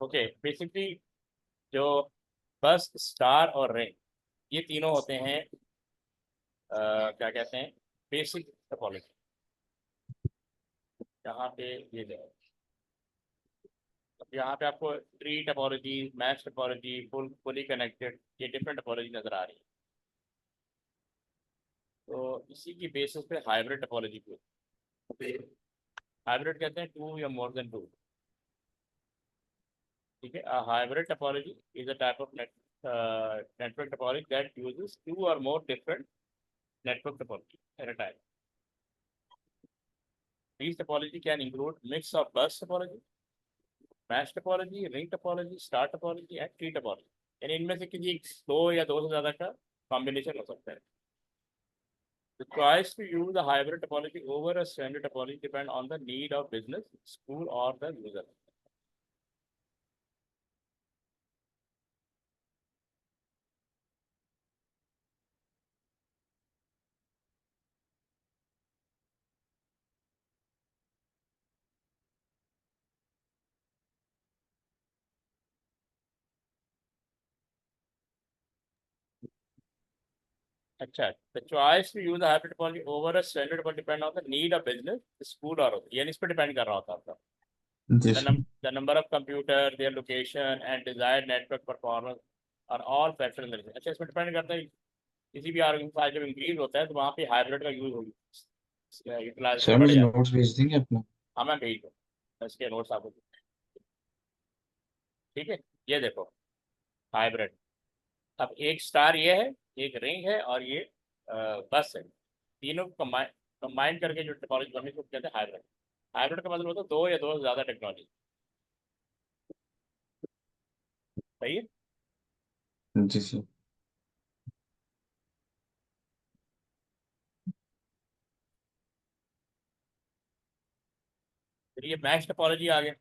Okay, basically जो बस, star और रिंग, ये तीनों होते हैं क्या कहते हैं, बेसिक टोपोलॉजी। यहाँ पे ये जो यहाँ पे आपको tree topology, mesh topology, fully connected, ये डिफरेंट टोपोलॉजी नजर आ रही है। तो इसी की बेसिस पे हाइब्रिड टोपोलॉजी को, हाइब्रिड कहते हैं टू या मोर देन टू। ठीक है, hybrid topology is a type of network topology that uses two or more different network topology at a time. These topology can include mix of bus topology, mesh topology, ring topology, star topology and tree topology. यानी इनमें से किसी दो या दो से ज्यादा का कॉम्बिनेशन हो सकता है। The choice to use a hybrid topology over a standard topology depend on the need of business, school or the user. अच्छा, the choice to use a hybrid topology over a standard topology depend on the need of business, school or यानी इस पर depend कर रहा होता है आपका। जी The, sir. the number of computer, their location and desired network performance are all factors in the relation। अच्छा, इसमें डिपेंड करता है किसी भी आर्गुमेंट साइज जब इंक्रीज होता है तो वहाँ पे हाइब्रिड का यूज होगी, यूटिलाइजेशन सर बढ़ मुझे जाता है। नोट्स भेज देंगे अपना। हाँ, मैं भेज दूँ, इसके नोट्स आपको। ठीक है, ये देखो हाइब्रिड। अब एक स्टार ये है, एक रिंग है और ये बस है। तीनों को कंबाइन कंबाइन करके जो टेक्नोलॉजी बनने को कहते हैं हाइब्रिड। हाइब्रिड का मतलब होता है दो या दो से ज़्यादा टेक्नोलॉजी। सही है। जी सर। फिर ये मैश टोपोलॉजी आ गया।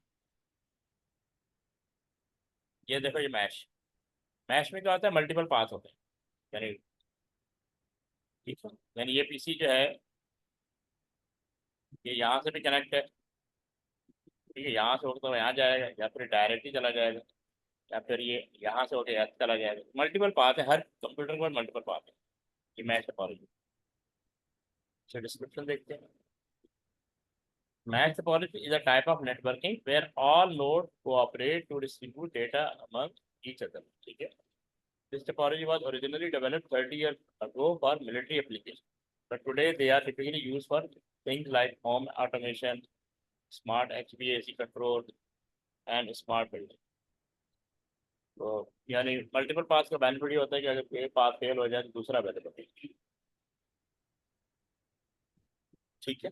ये देखो, ये मैश, मैश में क्या होता है, मल्टीपल पाथ होते हैं। यानी ठीक है, यानी ये पीसी जो है, ये यहाँ से भी कनेक्ट है। ठीक है, यहाँ से होकर तो यहाँ जाएगा या फिर डायरेक्ट ही चला जाएगा, या फिर ये यहाँ से होकर यहाँ चला जाएगा। मल्टीपल पाथ है, हर कंप्यूटर के पास मल्टीपल पाथ है। ये मैश टोपोलॉजी। अच्छा, डिस्क्रिप्शन देखते हैं। Mesh topology is a type of networking where all nodes cooperate to distribute data among each other. ठीक है, this topology was originally developed 30 years ago for military applications, but today they are typically used for things like home automation, smart HVAC control, and smart building. तो यानी multiple पास का benefit ये होता है कि अगर एक पास फेल हो जाए तो दूसरा बेनिफिट है। ठीक है,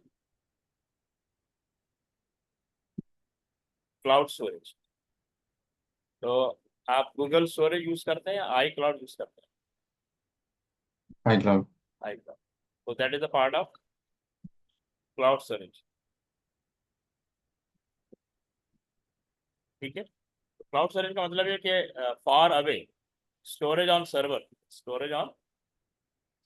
क्लाउड स्टोरेज। तो आप गूगल स्टोरेज यूज करते हैं या आई क्लाउड यूज करते हैं? आई क्लाउड। आई क्लाउड। तो that is a part of cloud storage. ठीक है, क्लाउड स्टोरेज का मतलब है कि far away storage on server, storage on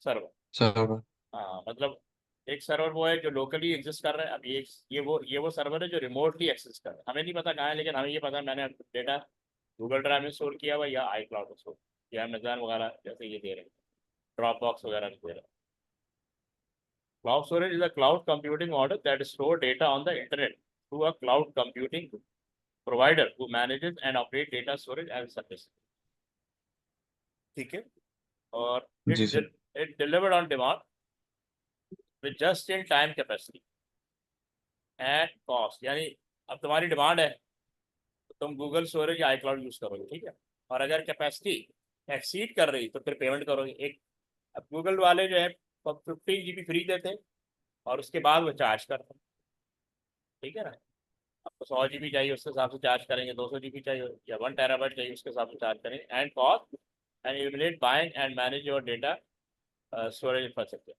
server. Server. हाँ, मतलब एक सर्वर वो है जो लोकली एग्जिस्ट कर रहा है। अब ये वो सर्वर है जो रिमोटली एक्सेस कर रहा है। हमें नहीं पता कहाँ है, लेकिन हमें ये पता है मैंने डेटा गूगल ड्राइव में स्टोर किया हुआ या आई क्लाउड में स्टोर, या अमेजन वगैरह जैसे ये दे रहे हैं, ड्रॉप बॉक्स वगैरह दे रहे हैं। Cloud storage is a cloud computing model that store data on the internet through a cloud computing provider who manages and operate data storage as a service। ठीक है, और जी sir. it delivered on demand with just in time capacity and cost। यानी अब तुम्हारी demand है तो तुम Google storage या आई क्लाउड यूज करोगे। ठीक है, और अगर कैपेसिटी एक्सीड कर रही तो फिर पेमेंट करोगे। एक अब गूगल वाले जो है 15 GB फ्री देते हैं और उसके बाद वो चार्ज करते हैं। ठीक है ना, आपको 100 GB चाहिए उसके हिसाब से चार्ज करेंगे, 200 GB चाहिए या 1 TB चाहिए उसके हिसाब से चार्ज करेंगे। And cost and eliminate buying and manage your data storage infrastructure.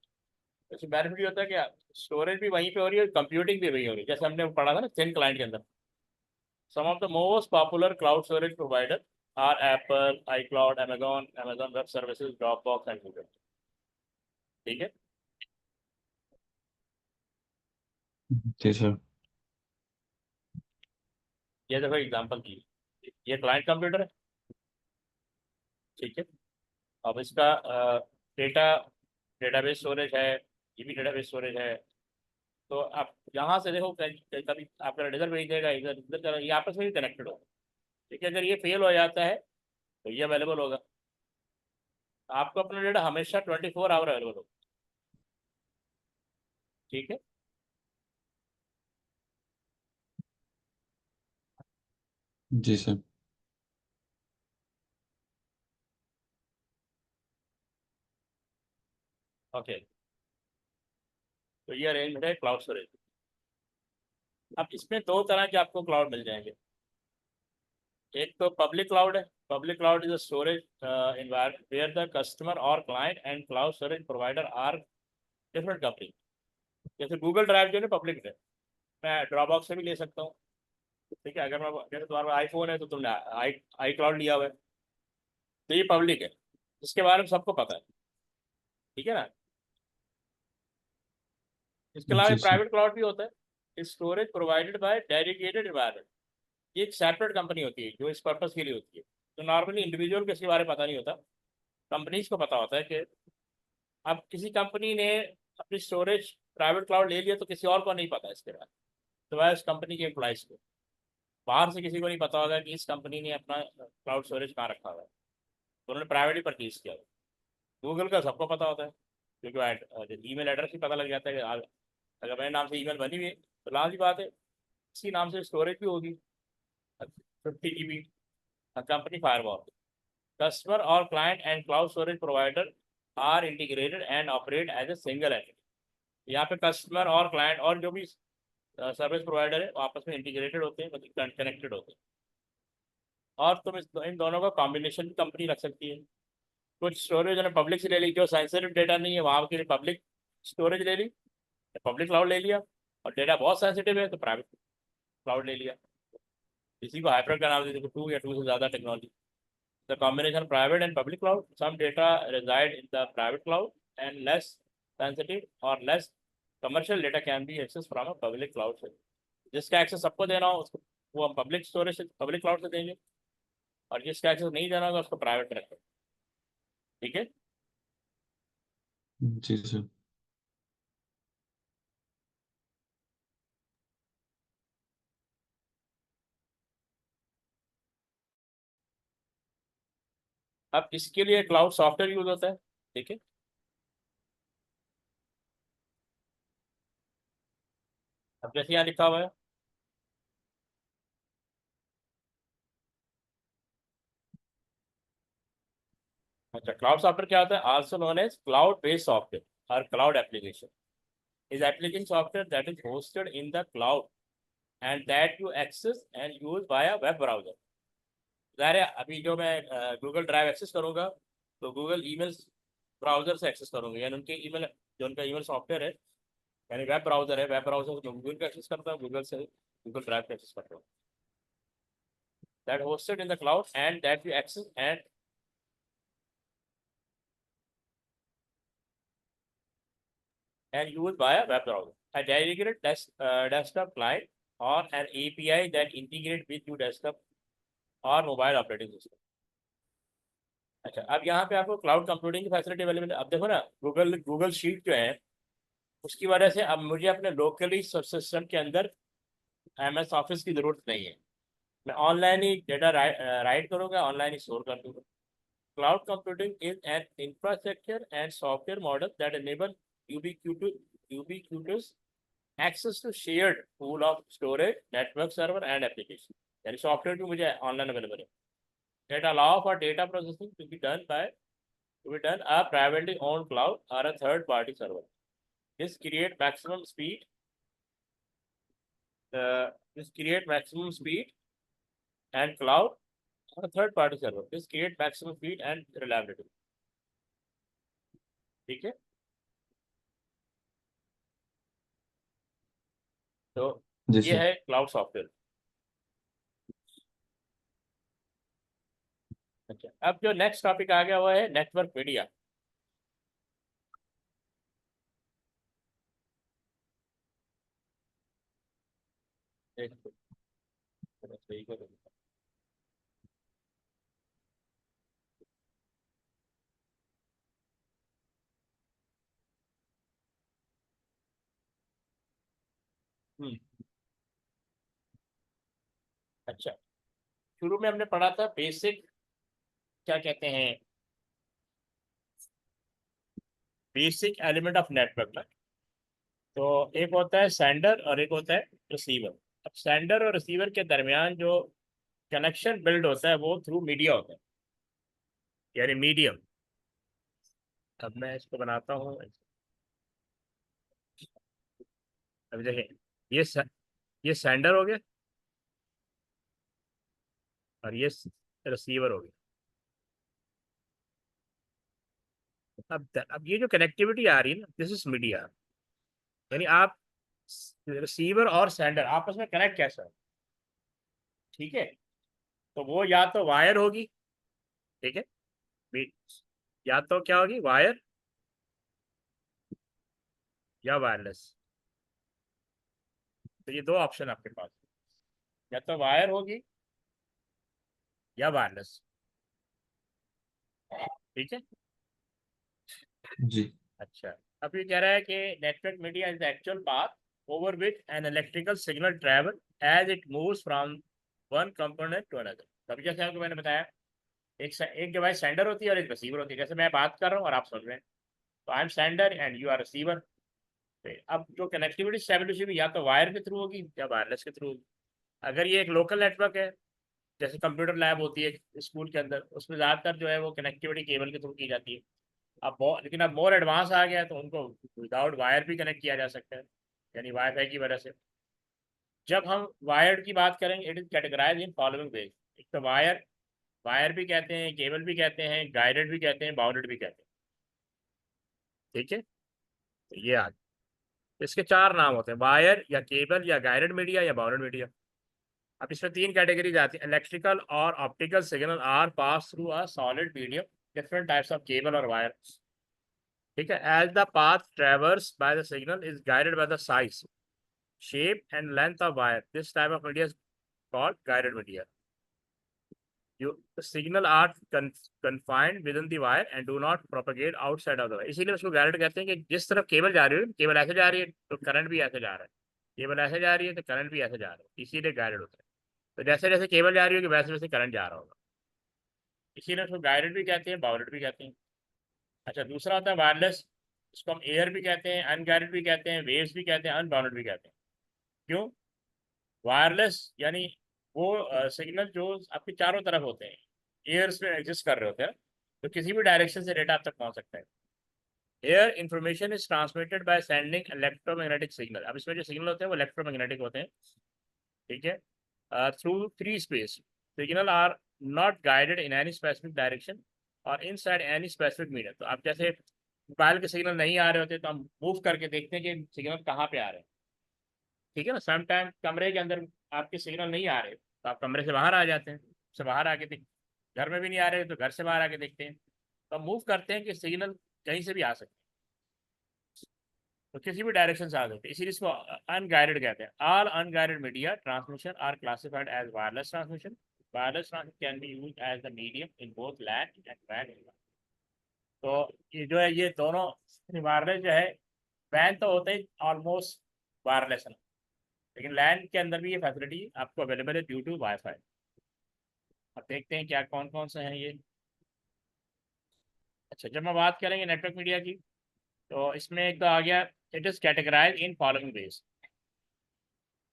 इसमें बेनिफिट ये होता है कि स्टोरेज भी वहीं पे हो रही है, कंप्यूटिंग भी वहीं हो रही है। जैसे हमने पढ़ा था ना थिन क्लाइंट के अंदर। Some of the most popular cloud storage provider are Apple, iCloud, Amazon web services, Dropbox and Google. ठीक है, जी सर। ये देखो एग्जाम्पल की। ये क्लाइंट कंप्यूटर है, ठीक है। अब इसका डेटा डेटाबेस स्टोरेज है, ये भी डेटाबेस स्टोरेज है। तो आप यहाँ से देखो कभी आपका रिजल्ट भेज देगा, इधर इधर ये आपस में ही कनेक्टेड हो, ठीक है। अगर ये फेल हो जाता है तो ये अवेलेबल होगा। आपको अपना डेटा हमेशा 24 आवर अवेलेबल होगा, ठीक है। जी सर। ओके, तो ये अरेंज है क्लाउड स्टोरेज। अब इसमें दो तरह के आपको क्लाउड मिल जाएंगे। एक तो पब्लिक क्लाउड है। Public cloud is a storage environment where the customer or client and cloud storage provider are different company। जैसे गूगल ड्राइव जो है पब्लिक है, मैं ड्रॉपबॉक्स से भी ले सकता हूँ, ठीक है। अगर मैं, जैसे तुम्हारा आईफोन है तो तुमने आई आई क्लाउड लिया हुआ है, तो ये पब्लिक है, इसके बारे में सबको पता है, ठीक है ना। इसके अलावा जी सर। प्राइवेट क्लाउड भी होता है, storage provided by dedicated environment. ये एक सेपरेट कंपनी होती है जो इस पर्पस के लिए होती है। तो नॉर्मली इंडिविजुअल को इसके बारे में पता नहीं होता, कंपनीज को पता होता है कि अब किसी कंपनी ने अपनी स्टोरेज प्राइवेट क्लाउड ले लिया तो किसी और को नहीं पता इसके बारे में, तो वह उस कंपनी के एम्प्लॉइज को, बाहर से किसी को नहीं पता होगा कि इस कंपनी ने अपना क्लाउड स्टोरेज कहाँ रखा हुआ है, तो उन्होंने प्राइवेटली परचेज किया। गूगल का सबको पता होता है, क्योंकि ईमेल एड्रेस ही पता लग जाता है कि अगर मेरे नाम से ईमेल बनी हुई है तो लाजमी बात है इसी नाम से स्टोरेज भी होगी, 50 GB। Company firewall, customer or client and cloud storage provider are integrated and operate as a single entity। यहाँ पे कस्टमर और क्लाइंट और जो भी सर्विस प्रोवाइडर है वो आपस में इंटीग्रेटेड होते हैं, मतलब कनेक्टेड होते हैं। और तुम इन दोनों का कॉम्बिनेशन कंपनी रख सकती है। कुछ स्टोरेज उन्होंने पब्लिक से ले ली, जो सेंसिटिव डेटा नहीं है वहाँ के लिए पब्लिक स्टोरेज ले ली, पब्लिक क्लाउड ले लिया। और डेटा बहुत सेंसिटिव है तो प्राइवेट क्लाउड ले लिया। इसी को हाइब्रिड का नाम देते हैं, टू या टू से ज़्यादा technology. The combination private and public cloud, some data reside in the private cloud and less sensitive or less commercial data can be accessed from a public cloud से। जिसका access सबको देना हो उसको वो हम पब्लिक स्टोरेज से, public cloud से देंगे, और जिसका एक्सेस नहीं देना होगा उसको प्राइवेट रखें, ठीक है। जी सर। अब इसके लिए क्लाउड सॉफ्टवेयर यूज होता है, ठीक है। अब जैसे यहाँ लिखा हुआ है, अच्छा क्लाउड सॉफ्टवेयर क्या होता है, also known as cloud based software और cloud application is application software that is hosted in the cloud and that you access and use via web browser। ज़ाहिर है अभी जो मैं गूगल ड्राइव एक्सेस करूँगा तो गूगल ईमेल ब्राउज़र से access करूँगा, यानी उनके ईमेल, जो उनका ईमेल सॉफ्टवेयर है, यानी वेब ब्राउज़र है, वेब ब्राउज़र से गूगल का एक्सेस करता हूँ, गूगल से गूगल ड्राइव का एक्सेस करता हूँ। That hosted in the cloud and that you access and used via web browser। A dedicated desktop client or an API that integrate with your desktop or mobile operating system। अच्छा, अब यहाँ पे आपको cloud computing की facility available है। अब देखो ना, गूगल गूगल शीट जो है उसकी वजह से अब मुझे अपने लोकली सिस्टम के अंदर MS ऑफिस की ज़रूरत नहीं है। मैं ऑनलाइन ही डेटा राइट करूँगा, ऑनलाइन ही स्टोर कर दूँगा। Cloud computing is an infrastructure and software model that enable ubiquitous access to shared pool of storage, network server and application। यानी सॉफ्टवेयर भी मुझे ऑनलाइन अवेलेबल है। That allow for data processing to be done a privately owned cloud or a third party server। This create maximum speed. This create maximum speed and cloud or a third party server। This create maximum speed and reliability, ठीक है। तो जी ये sir. है cloud software. अच्छा, अब जो next topic आ गया हुआ है नेटवर्क मीडिया। एक सही करो। हम्म, अच्छा, शुरू में हमने पढ़ा था बेसिक, क्या कहते हैं, बेसिक एलिमेंट ऑफ नेटवर्क ना। तो एक होता है सेंडर और एक होता है रिसीवर। अब सेंडर और रिसीवर के दरमियान जो कनेक्शन बिल्ड होता है वो थ्रू मीडिया होता है, यानी मीडियम। अब मैं इसको बनाता हूँ। अब देखें, ये ये सेंडर हो गया और ये रिसीवर हो गया। अब ये जो कनेक्टिविटी आ रही है ना, दिस इज मीडिया। यानी आप रिसीवर और सेंडर आपस में कनेक्ट कैसे हो, ठीक है। तो वो या तो वायर होगी, ठीक है, या तो क्या होगी, वायर या वायरलेस। तो ये दो ऑप्शन आपके पास, या तो वायर होगी या वायरलेस, ठीक है। जी। अच्छा, अब ये कह रहा है कि network media is the actual path over which an electrical signal travel as it moves from one component to another. तभी जैसे आपको मैंने बताया, एक डिवाइस सेंडर होती है और एक रिसीवर होती है। जैसे मैं बात कर रहा हूँ और आप सुन रहे हैं, तो I am sender and you are receiver. अब जो कनेक्टिविटी स्टेबिलिश होगी या तो वायर के थ्रू होगी या वायरलेस के थ्रू होगी। अगर ये एक लोकल नेटवर्क है, जैसे कंप्यूटर लैब होती है स्कूल के अंदर, उसमें ज़्यादातर जो है वो कनेक्टिविटी केबल के थ्रू की जाती है। लेकिन अब मोर एडवांस आ गया है तो उनको विदाउट वायर भी कनेक्ट किया जा सकता है, यानी वाईफाई की वजह से। जब हम वायर की बात करेंगे, it is categorize in following ways. एक तो वायर, वायर भी कहते हैं, केबल भी कहते हैं, गाइडेड भी कहते हैं, बाउंडेड भी कहते हैं, ठीक है। तो ये आ, इसके चार नाम होते हैं, वायर या केबल या गाइडेड मीडिया या बाउंडेड मीडिया। अब इसमें तीन कैटेगरीज आती है, इलेक्ट्रिकल और optical signal are pass through a solid medium, different types of cable और वायर, ठीक है। As the path traverse by the signal is guided by the size, shape and length of wire. This type of media is called guided media. The signal are confined within the wire and do not propagate outside of the wire. इसीलिए उसको guided कहते हैं कि जिस तरफ cable जा रही है, केबल ऐसे जा रही है तो करंट भी ऐसे जा रहा है, केबल ऐसे जा रही है तो करंट भी ऐसे जा रहा है, इसीलिए गाइडेड होता है। तो जैसे जैसे केबल जा रही होगी वैसे वैसे करंट जा रहा होगा, इसीलिए उसको गाइडेड भी कहते हैं, बाउंडेड भी कहते हैं। अच्छा, दूसरा होता है वायरलेस। इसको हम एयर भी कहते हैं, अनगाइडेड भी कहते हैं, वेव्स भी कहते हैं, अनबाउंडेड भी कहते हैं। क्यों? वायरलेस यानी वो सिग्नल जो आपके चारों तरफ होते हैं, एयर्स में एग्जिस्ट कर रहे होते हैं, तो किसी भी डायरेक्शन से डेटा आप तक पहुंच सकता है। Air information is transmitted by sending electromagnetic signal. अब इसमें जो सिग्नल होते हैं वो इलेक्ट्रोमैग्नेटिक होते हैं, ठीक है। Through free space, signal are not guided in any specific direction और inside any specific medium. तो आप जैसे मोबाइल के सिग्नल नहीं आ रहे होते तो हम मूव करके देखते हैं कि सिग्नल कहाँ पे आ रहे हैं, ठीक है ना। सम टाइम कमरे के अंदर आपके सिग्नल नहीं आ रहे तो आप कमरे से बाहर आ जाते हैं, से बाहर आके देख, घर में भी नहीं आ रहे तो घर से बाहर आके देखते हैं। तो हम मूव करते हैं कि सिग्नल कहीं से भी आ सकते हैं, तो किसी भी डायरेक्शन से आ सकते हैं, इसीलिए इसको अनगाइडेड कहते हैं। All unguided media transmission are classified as wireless transmission. Wireless transmission can be use as the medium in both LAN and वैन। तो ये जो है, ये दोनों वायरलेस जो है, वैन तो होते ही ऑलमोस्ट वायरलेस है, लेकिन लैंड के अंदर भी ये फैसिलिटी आपको अवेलेबल है ड्यू टू वाईफाई। अब देखते हैं क्या कौन कौन से हैं ये। अच्छा, जब हम बात करेंगे नेटवर्क मीडिया की, तो इसमें एक तो आ गया, it is categorize in following ways.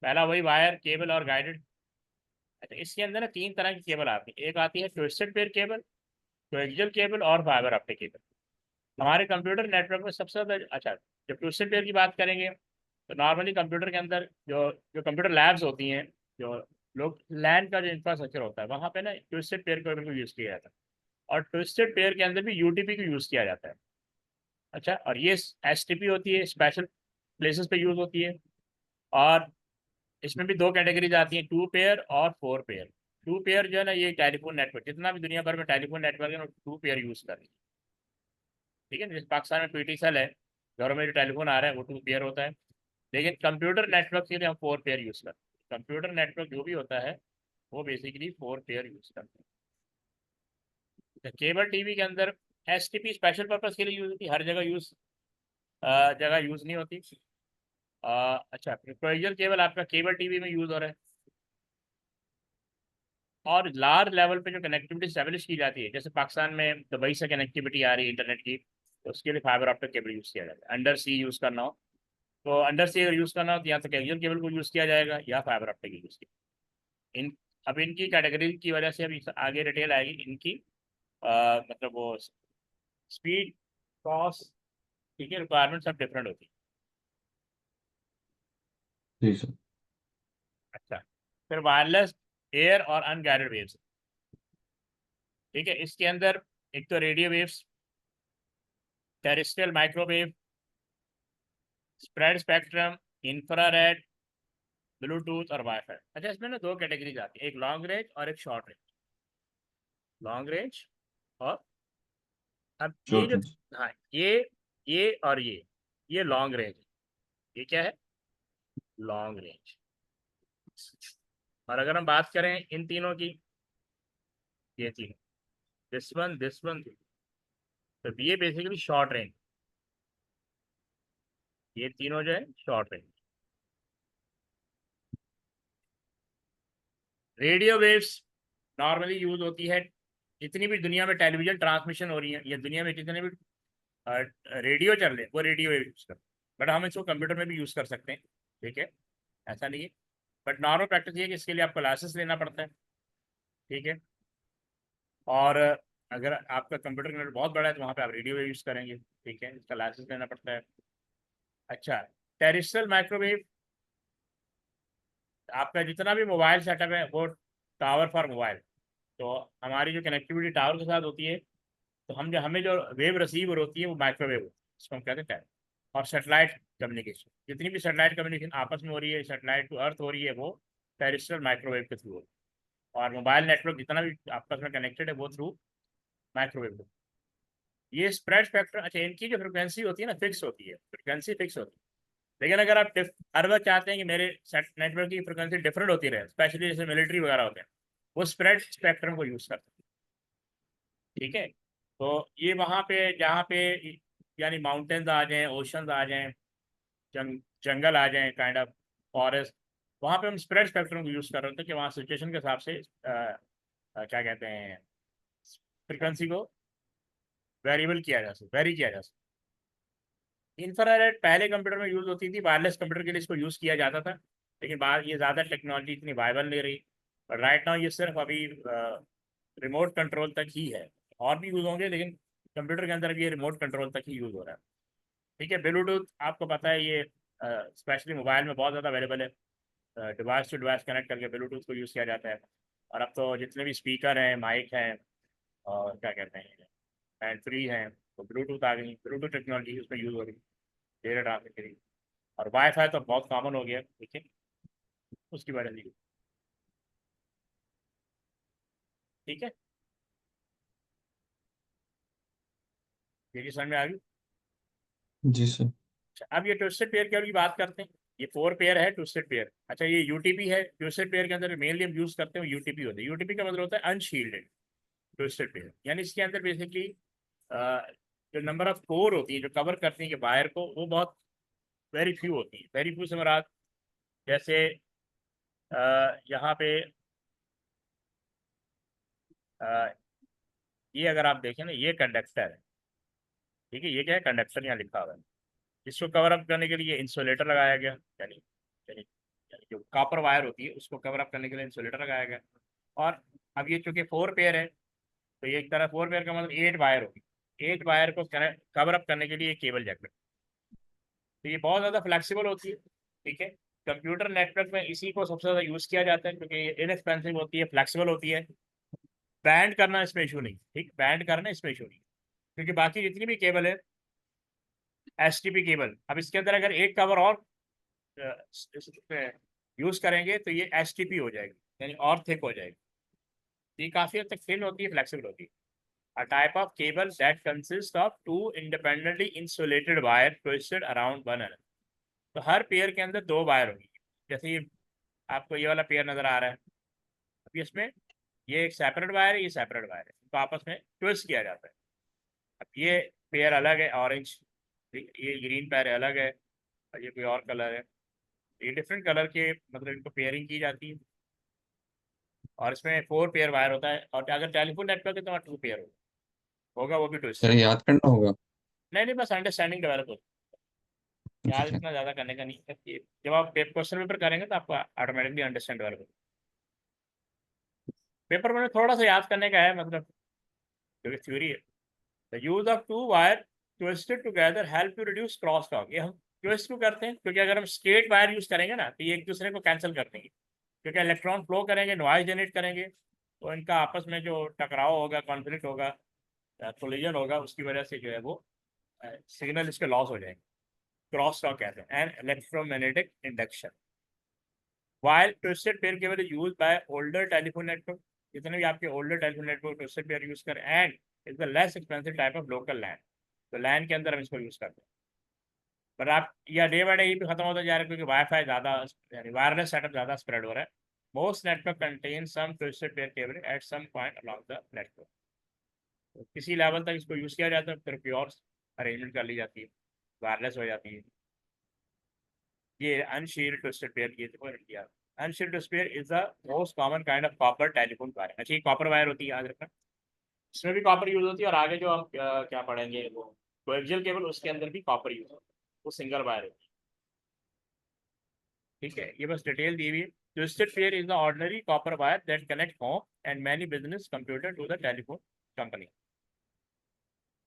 पहला वही वायर, केबल और गाइडेड। अच्छा, इसके अंदर ना तीन तरह की केबल आती है। एक आती है twisted pair cable, coaxial cable और फाइबर ऑप्टिक केबल। हमारे कंप्यूटर नेटवर्क में सबसे ज़्यादा, अच्छा, जब ट्विस्टेड पेयर की बात करेंगे तो नॉर्मली कंप्यूटर के अंदर जो जो कंप्यूटर लैब्स होती हैं, जो लोग लैन का जो इंफ्रास्ट्रक्चर होता है वहाँ पे ना ट्विस्टेड पेयर केबल को यूज़ किया जाता है। और ट्विस्टेड पेयर के अंदर भी यूटीपी को यूज़ किया जाता है। अच्छा, और ये एसटीपी होती है, स्पेशल प्लेसेस पे यूज़ होती है। और इसमें भी दो कैटेगरीज आती हैं, टू पेयर और फोर पेयर। टू पेयर जो है ना, ये टेलीफोन नेटवर्क, जितना भी दुनिया भर में टेलीफोन नेटवर्क है ना, टू पेयर यूज़ कर रही है, ठीक है। जैसे पाकिस्तान में पीटीसेल है, घरों में जो टेलीफोन आ रहा है वो टू पेयर होता है। लेकिन कंप्यूटर नेटवर्क के लिए हम फोर पेयर यूज़ करते हैं। कंप्यूटर नेटवर्क जो भी होता है वो बेसिकली फोर पेयर यूज़ करते हैं। केबल टीवी के अंदर एसटीपी स्पेशल पर्पज़ के लिए यूज़ होती है, हर जगह यूज़ नहीं होती। अच्छा, प्रोपराइजर केबल आपका केबल टीवी में यूज़ हो रहा है, और लार्ज लेवल पे जो कनेक्टिविटी स्टैब्लिश की जाती है, जैसे पाकिस्तान में दुबई से कनेक्टिविटी आ रही है इंटरनेट की, तो उसके लिए फाइबर ऑप्टिक केबल यूज़ किया जाता है। अंडर सी यूज़ करना हो, तो अंडर सी अगर यूज़ करना हो तो या तो कैजुअल केबल को यूज़ किया जाएगा या फाइबर ऑप्टिक यूज़ किया। इन अब इनकी कैटेगरी की वजह से अभी आगे डिटेल आएगी इनकी, मतलब वो स्पीड, कॉस्ट, ठीक है, रिक्वायरमेंट सब डिफरेंट होती है। जी सर। अच्छा, फिर वायरलेस एयर और अनगाइडेड वेव्स, ठीक है, इसके अंदर एक तो radio waves, terrestrial microwave, spread spectrum, infrared, Bluetooth और वाईफाई। अच्छा, इसमें ना दो कैटेगरीज आती है, एक लॉन्ग रेंज और एक शॉर्ट रेंज। लॉन्ग रेंज और, अब ये शॉर्ट जो, रेंज। हाँ, ये और ये लॉन्ग रेंज है। ये क्या है? Long range. और अगर हम बात करें इन तीनों की, ये तीनों, दिस वन, तो ये बेसिकली शॉर्ट रेंज, ये तीनों जो है short range. Radio waves normally use होती है, जितनी भी दुनिया में टेलीविजन ट्रांसमिशन हो रही है या दुनिया में जितने भी रेडियो चल रहे हैं वो रेडियो वेव यूज कर, बट हम इसको कंप्यूटर में भी यूज कर सकते हैं, ठीक है, ऐसा नहीं है। बट नॉर्मल प्रैक्टिस ये है कि इसके लिए आपको लाइसेंस लेना पड़ता है, ठीक है। और अगर आपका कंप्यूटर नेट बहुत बड़ा है तो वहाँ पे आप रेडियो वेव यूज करेंगे, ठीक है, इसका लाइसेंस लेना पड़ता है। अच्छा, टेरिस्ट्रियल माइक्रोवेव, आपका जितना भी मोबाइल सेटअप है वो टावर फॉर मोबाइल, तो हमारी जो कनेक्टिविटी टावर के साथ होती है, तो हमें जो वेव रिसीवर होती है वो माइक्रोवेव होती है, इसको हम कहते हैं। और सेटेलाइट कम्युनिकेशन, जितनी भी सेटेलाइट कम्युनिकेशन आपस में हो रही है, सेटेलाइट टू अर्थ हो रही है, वो टेरिस्ट्रियल माइक्रोवेव के थ्रू हो रही है। और मोबाइल नेटवर्क जितना भी आपस में कनेक्टेड है वो थ्रू माइक्रोवेव। ये स्प्रेड स्पेक्ट्रम, अच्छा, इनकी जो फ्रिक्वेंसी होती है ना फिक्स होती है, फ्रिक्वेंसी फिक्स होती है। लेकिन अगर आप हर बार चाहते हैं कि मेरे नेटवर्क की फ्रिक्वेंसी डिफरेंट होती रहे, स्पेशली जैसे मिलिट्री वगैरह होते हैं, वो स्प्रेड स्पेक्ट्रम को यूज़ करते हैं, ठीक है। तो ये वहाँ पे जहाँ पे यानी माउंटेन्स आ जाएं, ओशंस आ जाएं, जंगल आ जाएं, काइंड ऑफ फॉरेस्ट, वहाँ पे हम स्प्रेड स्पेक्ट्रम को यूज़ कर रहे होते हैं कि वहाँ सिचुएशन के हिसाब से क्या कहते हैं, फ्रिक्वेंसी को वेरी किया जा सकता। इंफ्रारेड पहले कंप्यूटर में यूज़ होती थी, वायरलेस कंप्यूटर के लिए इसको यूज़ किया जाता था, लेकिन बाद ये ज़्यादा टेक्नोलॉजी इतनी वायबल नहीं रही। बट राइट नाउ ये सिर्फ अभी रिमोट कंट्रोल तक ही है, और भी यूज़ होंगे लेकिन कंप्यूटर के अंदर भी ये रिमोट कंट्रोल तक ही यूज़ हो रहा है, ठीक है। ब्लूटूथ आपको पता है ये स्पेशली मोबाइल में बहुत ज़्यादा अवेलेबल है, डिवाइस टू डिवाइस कनेक्ट करके ब्लूटूथ को यूज़ किया जाता है। और अब तो जितने भी स्पीकर हैं, माइक हैं, और क्या कहते हैं, हैंड फ्री हैं, तो ब्लूटूथ आ गई, ब्लूटूथ टेक्नोलॉजी उसमें यूज़ हो रही है डेटा ट्रांसफर के लिए। और वाईफाई तो बहुत कॉमन हो गया, ठीक है, उसकी वजह से, ठीक है, ये भी समझ में आ गई। जी सर। अच्छा, अब ये ट्विस्टेड पेयर की बात करते हैं। ये 4 पेयर है ट्विस्टेड पेयर। अच्छा, ये यूटीपी है, ट्विस्टेड पेयर के अंदर मेनली हम यूज करते हैं यूटीपी होता है। यूटीपी का मतलब होता है अनशील्डेड ट्विस्टेड पेयर, यानी इसके अंदर बेसिकली जो नंबर ऑफ कोर होती है जो कवर करती है वायर को, वो बहुत वेरी फ्यू होती है। वेरी फ्यू से मुराद, जैसे यहाँ पे अ, ये अगर आप देखें ना, ये कंडक्टर है, ठीक है, ये क्या है, कंडक्टर यहाँ लिखा हुआ है। इसको कवर अप करने के लिए इंसुलेटर लगाया गया, यानी यानी यानी जो कॉपर वायर होती है उसको कवर अप करने के लिए इंसुलेटर लगाया गया। और अब ये चूंकि 4 पेयर है, तो ये एक तरह 4 पेयर का मतलब 8 वायर होगी, 8 वायर को कवर अप करने के लिए केबल जैकेट, तो ये बहुत ज़्यादा फ्लेक्सिबल होती है, ठीक है। कंप्यूटर नेटवर्क में इसी को सबसे ज़्यादा यूज़ किया जाता है क्योंकि ये इनएक्सपेंसिव होती है, फ्लेक्सिबल होती है। बैंड करना इसमें इशू नहीं, ठीक, बैंड करना इसमें इशू नहीं, क्योंकि बाकी जितनी भी केबल है, एसटीपी केबल, अब इसके अंदर अगर एक कवर और यूज करेंगे तो ये एसटीपी हो जाएगी, यानी और थिक हो जाएगी। तो ये काफी हद तक थिन होती है, फ्लेक्सिबल होती है। A type of cable that consists of two independently insulated wire twisted around one another। तो हर पेयर के अंदर 2 वायर होंगी, जैसे ये आपको ये वाला पेयर नजर आ रहा है, अभी इसमें ये एक सेपरेट वायर है, ये सेपरेट वायर है, तो आपस में ट्विस्ट किया जाता है। अब ये पेयर अलग है, ऑरेंज, ये ग्रीन पेयर अलग है, और ये कोई और कलर है। ये डिफरेंट कलर के मतलब इनको पेयरिंग की जाती है, और इसमें 4 पेयर वायर होता है, और अगर टेलीफोन नेटवर्क है तो 2 पेयर होगा, वो भी सर ट्विस्टेड। याद करना होगा। नहीं नहीं, बस अंडरस्टैंडिंग डेवलप होती है, अच्छा याद अच्छा। इतना ज़्यादा करने का नहीं है कि जब आप क्वेश्चन पेपर करेंगे तो आपको ऑटोमेटिकली अंडरस्टैंड डेवलप होगा। पेपर में थोड़ा सा याद करने का है, मतलब क्योंकि थ्योरी है। The use of 2 wire twisted together help to reduce cross talk. ये हम ट्विस्ट क्यों करते हैं, क्योंकि अगर हम स्ट्रेट वायर यूज करेंगे ना तो ये एक दूसरे को कैंसिल कर देंगे, क्योंकि इलेक्ट्रॉन फ्लो करेंगे, नॉइज जनरेट करेंगे, तो इनका आपस में जो टकराव होगा, कॉन्फ्लिक्ट होगा, कोलिजन होगा, उसकी वजह से जो है वो सिग्नल इसके लॉस हो जाएंगे। क्रॉस टॉक कहते हैं and electromagnetic induction. Wire twisted pair cable is use by older telephone network. जितने भी आपके older telephone network twisted pair use कर, and is the less expensive type of local LAN. तो LAN के अंदर हम इसको यूज करते हैं। पर आप या डे बाई डे ये भी खत्म होता जा रहा है, क्योंकि वाईफाई ज़्यादा, यानी वायरलेस सेटअप ज़्यादा स्प्रेड हो रहा है। Most network contain some twisted pair cable at some point along the network. तो किसी लेवल तक इसको यूज़ किया जाता है, फिर प्योर अरेंजमेंट कर ली जाती है, वायरलेस हो जाती है। ये अनशील्ड ट्विस्टेड पेयर की India. Unshielded twisted pair is the most common kind of copper telephone wire. अच्छा, ये कॉपर वायर होती है, याद रखना। इसमें भी कॉपर यूज होती है, और आगे जो हम क्या पढ़ेंगे वो कोएक्सियल केबल, उसके अंदर भी कॉपर यूज होता है, वो सिंगल वायर होती है। ठीक है, ये बस डिटेल दी हुई है। Twisted pair is the ordinary copper wire that connect home and many business computer to the telephone company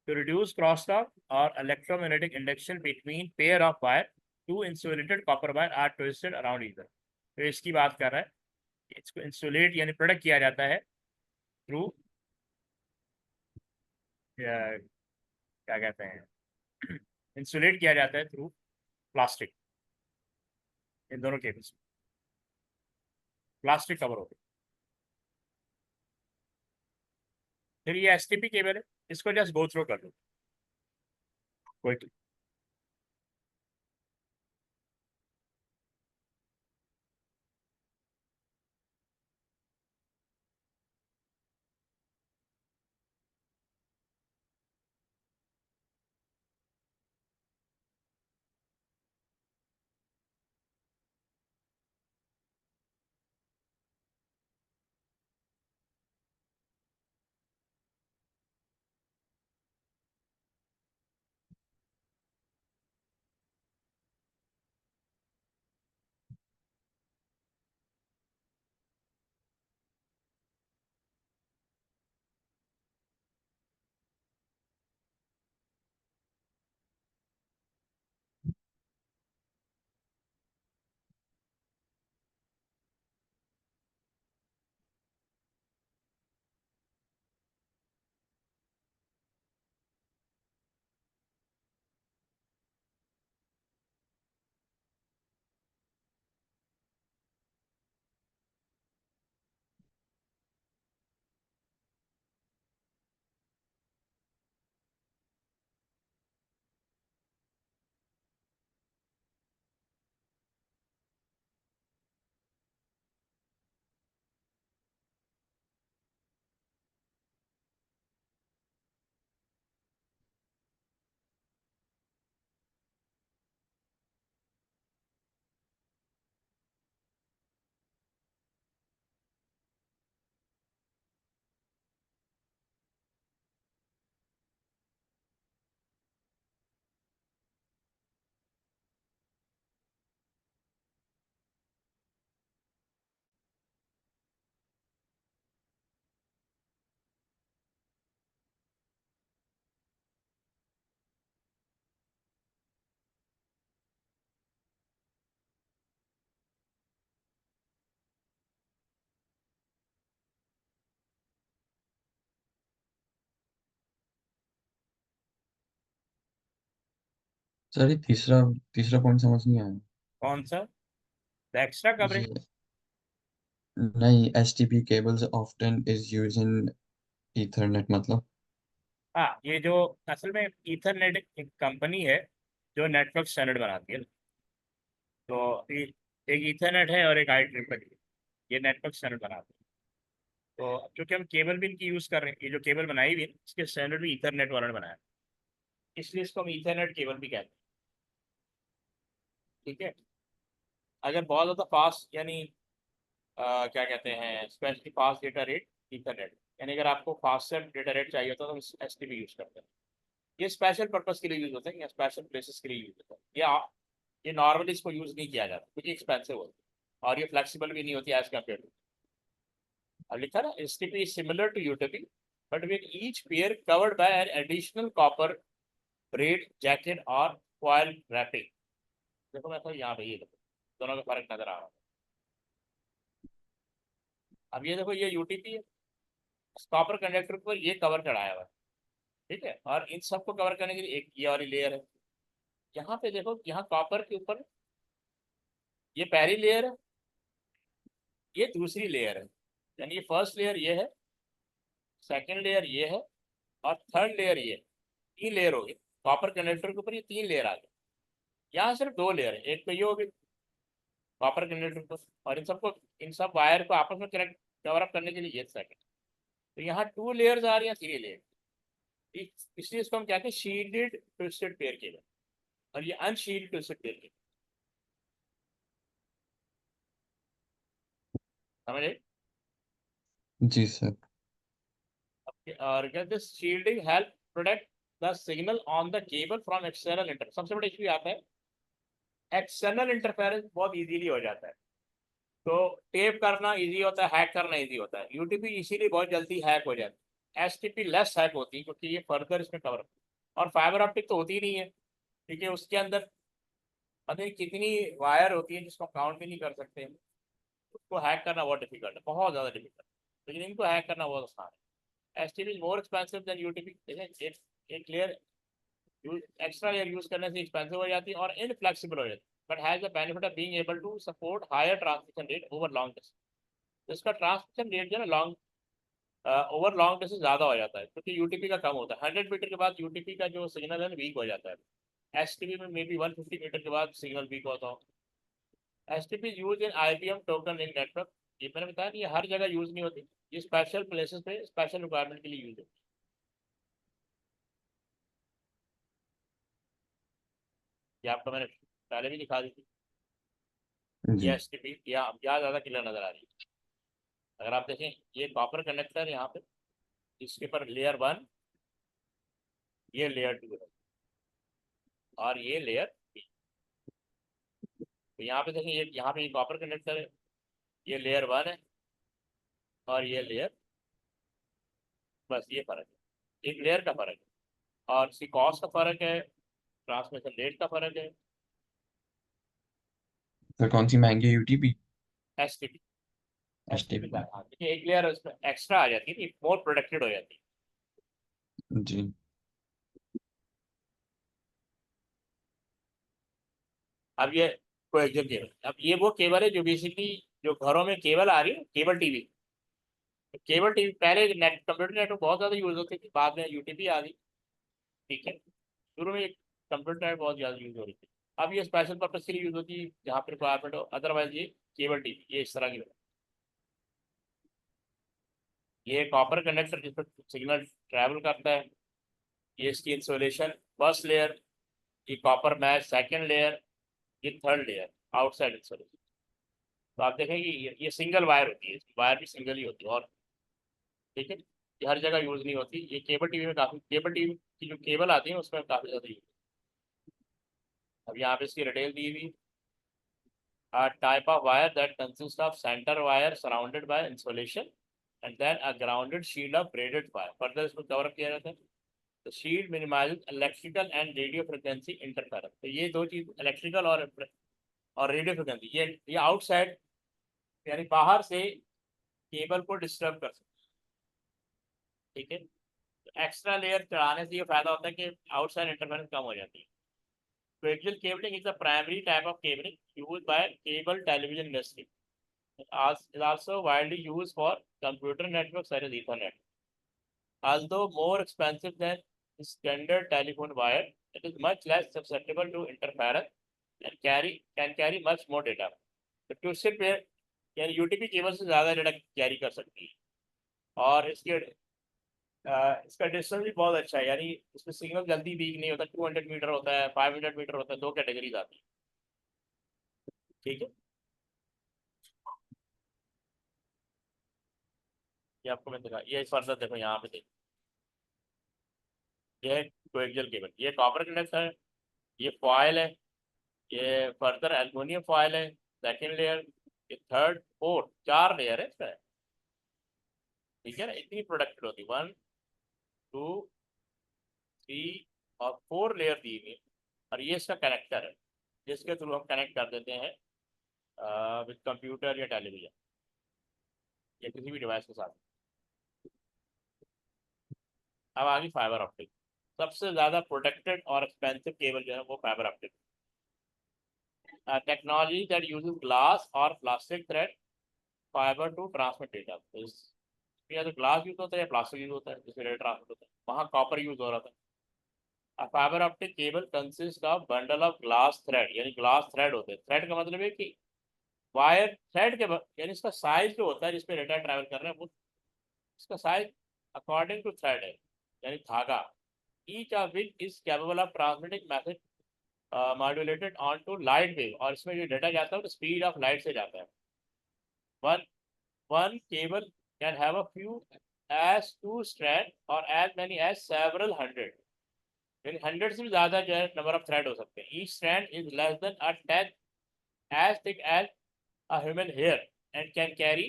to reduce crosstalk or electromagnetic induction between pair of wire. Two insulated copper wire are twisted around either. तो इसकी बात कर रहा है, इसको insulate यानी product किया जाता है थ्रू, क्या कहते हैं, इंसुलेट किया जाता है थ्रू प्लास्टिक। इन दोनों केबल्स प्लास्टिक कवर होते हैं। फिर ये एसटीपी केबल है, इसको जस्ट गो थ्रू कर लो कोई। सर ये तीसरा तीसरा पॉइंट समझ नहीं आया। कौन सा? Extra coverage. ये नहीं, S T P cables often is use in Ethernet मतलब। हाँ, ये जो असल में ईथरनेट एक कंपनी है जो नेटवर्क स्टैंडर्ड बनाती है। तो एक ईथरनेट है और एक आई ट्रिपल है, ये नेटवर्क स्टैंडर्ड बनाते हैं। तो अब क्योंकि हम केबल भी इनकी यूज़ कर रहे हैं, ये जो केबल बनाई हुई है इसके स्टैंडर्ड भी ईथरनेट वाला ने बनाया है, इसलिए इसको हम ईथरनेट केबल भी कहते हैं। ठीक है। अगर बहुत ज़्यादा फास्ट यानी क्या कहते हैं specially fast data rate Ethernet, यानी अगर आपको फास्टर डेटा रेट चाहिए होता है तो एस टी पी यूज़ करते हैं। ये स्पेशल पर्पस के लिए यूज़ होता है या स्पेशल प्लेसेस के लिए यूज़ होता है। ये नॉर्मली इसको यूज़ नहीं किया जाता क्योंकि एक्सपेंसिव होती है और ये फ्लेक्सिबल भी नहीं होती एज कम्पेयर टू। अब लिखा ना S T P similar to UTP but with each pair covered by an additional copper braid jacket और फॉयल रैपिंग। देखो मैं तो यहाँ पे ये देखो दोनों का फर्क नजर आ रहा है। अब ये देखो ये यूटीपी है, कॉपर कंडक्टर पर ये कवर चढ़ाया हुआ है। ठीक है, और इन सबको कवर करने के लिए एक ये वाली लेयर है। यहाँ पे देखो यहाँ कॉपर के ऊपर ये पहली लेयर है, ये दूसरी लेयर है, यानी ये फर्स्ट लेयर ये है, सेकंड लेयर ये है और थर्ड लेयर ये है। तीन लेयर हो गई कॉपर कंडक्टर के ऊपर, ये तीन लेयर आ गई। यहाँ सिर्फ दो लेयर है, एक तो ये हो गई कॉपर कंडक्टर पर, और इन सब वायर को आपस में कनेक्ट कवर अप करने के लिए ये सेकंड। तो यहाँ टू लेयर्स आ रही हैं, थ्री लेयर। इसलिए इसको हम कहते हैं शील्डेड ट्विस्टेड पेयर केबल और ये अनशील्ड ट्विस्टेड पेयर केबल। समझे? जी सर। और this shielding help protect the signal on the cable from external inter. सबसे बड़ा इशू आता है एक्सटर्नल इंटरफेरेंस बहुत इजीली हो जाता है। तो टेप करना इजी होता है, हैक करना इजी होता है। यूटीपी इसीलिए बहुत जल्दी हैक हो जाती है, एसटीपी लेस हैक होती है क्योंकि ये फर्दर इसमें कवर। और फाइबर ऑप्टिक तो होती ही नहीं है, ठीक है, उसके अंदर पता नहीं कितनी वायर होती है जिसको काउंट भी नहीं कर सकते। उसको हैक करना बहुत डिफिकल्ट है, बहुत ज़्यादा डिफिकल्ट है, लेकिन इनको हैक करना बहुत आसान है। S T P more expensive than UTP. एक लेयर एक्स्ट्रा लेयर यूज करने से एक्सपेंसिव हो जाती है और इनफ्लेक्सिबल हो जाती है, but has the benefit of being able to support higher transmission rate over long distance. इसका ट्रांसमिशन रेट जो है ना लॉन्ग ओवर लॉन्ग डिस्टेंस ज़्यादा हो जाता है क्योंकि यूटीपी का कम होता है। 100 मीटर के बाद यूटीपी का जो सिग्नल है ना वीक हो जाता है। एस टी पी में मे बी 150 मीटर के बाद सिग्नल वीक होता हो। STP use in IBM token ring network. ये मैंने बताया कि ये हर जगह यूज नहीं होती, ये स्पेशल प्लेसेस पे स्पेशल रिक्वायरमेंट के लिए यूज होती है। ये आपको मैंने पहले भी दिखा दी थी। ये जी। एसटीपी यहाँ ज़्यादा क्लियर नजर आ रही है। अगर आप देखें ये कॉपर कनेक्टर यहाँ पे, इसके ऊपर लेयर वन, ये लेयर टू है और ये लेयर थ्री। तो यहाँ पे देखें ये यहाँ पे ये कॉपर कनेक्टर है, ये लेयर वन है और ये लेयर, बस ये फर्क है, एक लेयर का फर्क है और इसकी कॉस्ट का फर्क है, ट्रांसमिशन रेट का फर्क है। सर कौन सी महंगी है UTP? S T P, S T P HTP. देखिए एक लेयर उसमें एक्स्ट्रा आ जाती है, मोर प्रोटेक्टेड हो जाती है। जी। अब ये कोएक्सियल केबल, अब ये वो केबल है जो बेसिकली जो घरों में केबल आ रही है, केबल टीवी। केबल टीवी पहले नेट कंप्यूटर नेटवर्क बहुत ज़्यादा यूज होती थी, बाद में यूटीपी आ गई। ठीक है, शुरू में ये कंप्यूटर नेट बहुत ज़्यादा यूज हो रही थी। अब ये स्पेशल पर्पज के लिए यूज होती है जहाँ पर रिक्वायरमेंट हो, अदरवाइज ये केबल टीवी ये इस तरह की। ये कॉपर कंडक्टर जिस पर सिग्नल ट्रैवल करता है, ये इसकी इंसुलेशन फर्स्ट लेयर, ये कॉपर मैच सेकेंड लेयर, ये थर्ड लेयर आउटसाइड इंसुलेशन। तो आप देखेंगे ये सिंगल वायर होती है, वायर भी सिंगल ही होती है। और ठीक है, ये हर जगह यूज़ नहीं होती, ये केबल टीवी में काफ़ी, केबल टीवी की जो केबल आती है उसमें काफ़ी ज़्यादा यूज। अब यहाँ पे इसकी डिटेल दी हुई, a type of wire that consists of center wire surrounded by insulation and then a grounded shield of braided wire. Further इसको कवर किया जाता है। तो shield minimize electrical and radio frequency interference. तो ये दो चीज इलेक्ट्रिकल और रेडियो फ्रिक्वेंसी, ये आउटसाइड यानी बाहर से केबल को डिस्टर्ब कर सकते हैं। ठीक है, तो एक्स्ट्रा लेयर चढ़ाने से ये फायदा होता है कि आउटसाइड इंटरफेरेंस कम हो जाती है। Coaxial cabling is the primary type of cabling used by cable television industry. Is also widely used for computer networks such as Ethernet. Although more expensive than standard telephone wire, it is much less susceptible to interference and can carry much more data. तो twisted pair यानी UTP cable से ज़्यादा data carry कर सकती है और इसका distance भी बहुत अच्छा है, यानी इसमें सिग्नल जल्दी वीक नहीं होता। 200 मीटर होता है, 500 मीटर होता है, दो कैटेगरीज आती है। ठीक है, ये आपको मैं दिखा, ये फर्दर देखो यहाँ पे देखो, ये है कोएक्सियल केबल, ये कॉपर कंडक्टर है, ये फॉयल है, ये फर्दर एल्युमिनियम फॉयल है, सेकेंड लेयर, ये थर्ड फोर्थ, चार लेयर है इसमें। ठीक है ना, इतनी प्रोडक्टेड होती, वन टू थ्री और फोर लेयर दी हुई। और ये इसका कनेक्टर है, जिसके थ्रू हम कनेक्ट कर देते हैं विद कंप्यूटर या टेलीविजन या किसी भी डिवाइस के साथ। अब आगे फाइबर ऑप्टिक, सबसे ज़्यादा प्रोटेक्टेड और एक्सपेंसिव केबल जो है वो fibre optic. Technology that uses glass और plastic thread fibre to transmit data. या तो ग्लास यूज होता है या प्लास्टिक यूज होता है जिसमें डेटा ट्रांसमिट होता है, वहाँ कॉपर यूज हो रहा था। A fiber optic cable consists of bundle of glass thread, यानी ग्लास थ्रेड होते हैं। थ्रेड का मतलब है कि वायर थ्रेड के यानी इसका साइज जो होता है जिसपे डेटा ट्रैवल कर रहे हैं वो, इसका साइज अकॉर्डिंग टू थ्रेड है, यानी धागा। Each of which is capable of transmitting message modulated on to light wave, और इसमें जो डेटा जाता है वो स्पीड ऑफ लाइट से जाता है। One one cable can have a few as two strand or as many as several hundred, यानी हंड्रेड से भी ज्यादा जो है नंबर ऑफ थ्रेड हो सकते हैं। Each strand is less than a tenth as thick as a human hair and can carry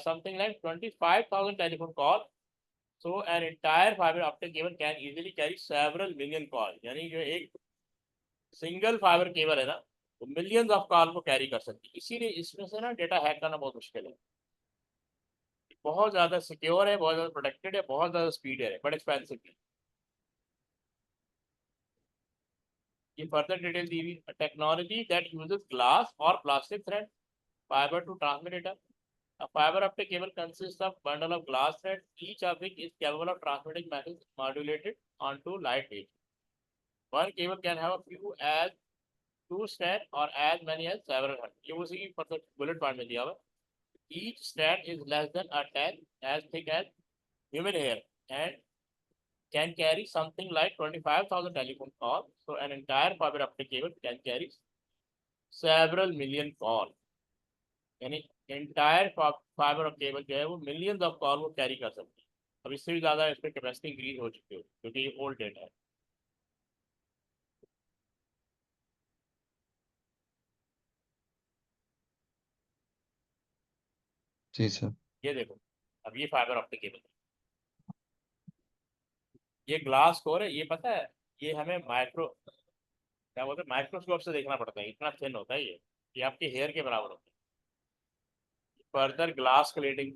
something like 25,000 telephone calls. So an entire fiber optic cable can easily carry several million calls, यानी जो एक single fibre cable है ना, वो millions of call को carry कर सकती है। इसीलिए इसमें से ना डेटा हैक करना बहुत मुश्किल है। बहुत ज़्यादा सिक्योर है, बहुत ज़्यादा प्रोटेक्टेड है, बहुत ज़्यादा स्पीड है, बट एक्सपेंसिव है। ये फर्दर डिटेल दी हुई, टेक्नोलॉजी दैट यूजेस ग्लास और plastic thread fiber to transmit data. A fiber optic cable consists of bundle of glass threads, each of which is capable of transmitting messages modulated onto light waves. One cable can have a few as two strands or as many as several hundred. ये उसी की मतलब bullet point में दिया हुआ। Each strand is less than a tenth as thick as human hair and can carry something like 25,000 telephone calls. So an entire fiber optic cable can carry several million calls. यानी entire fibre of cable जो है वो millions of call वो carry कर सकती है। अब इससे भी ज़्यादा इस पर कैपेसिटी इंक्रीज हो चुकी है क्योंकि ये ओल्ड डेटा है। जी सर। ये देखो, अब ये फाइबर ऑप्टिक केबल, ये ग्लास कोर है, ये पता है, ये हमें माइक्रो, क्या बोलते हैं, माइक्रोस्कोप से देखना पड़ता है, इतना थिन होता है ये आपके हेयर के बराबर होता है। फर्दर ग्लास क्लेडिंग,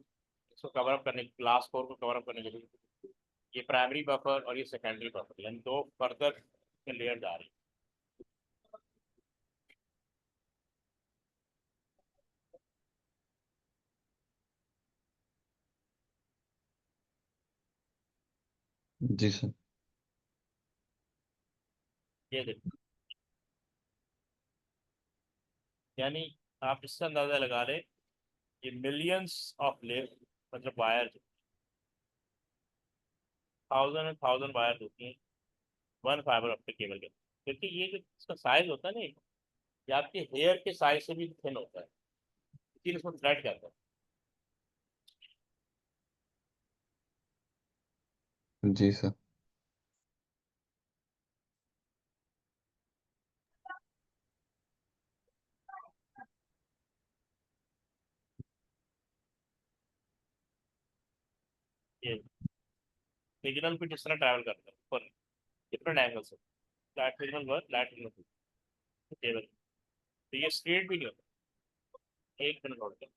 इसको कवर अप करने, ग्लास कोर को कवर अप करने के लिए ये प्राइमरी बफर और ये सेकेंडरी बफर, यानी दो फर्दर लेयर आ रही जी सर। है। ये देखो, यानी आप इससे अंदाजा लगा लें, ये मिलियंस ऑफ लेयर, मतलब wire, thousand and thousand wire होती हैं वन फाइबर ऑप्टिक केबल के, क्योंकि ये जो इसका साइज होता है ना, ये आपके हेयर के साइज से भी थिन होता है, इसीलिए इसको थ्रेड कहते हैं। जी सर। ये सिग्नल भी जिस तरह ट्रैवल करता है ऊपर डिफरेंट एंगल से, light signal one, light signal two, cable, तो ये स्ट्रेट भी नहीं होता, एक मिनट होता है।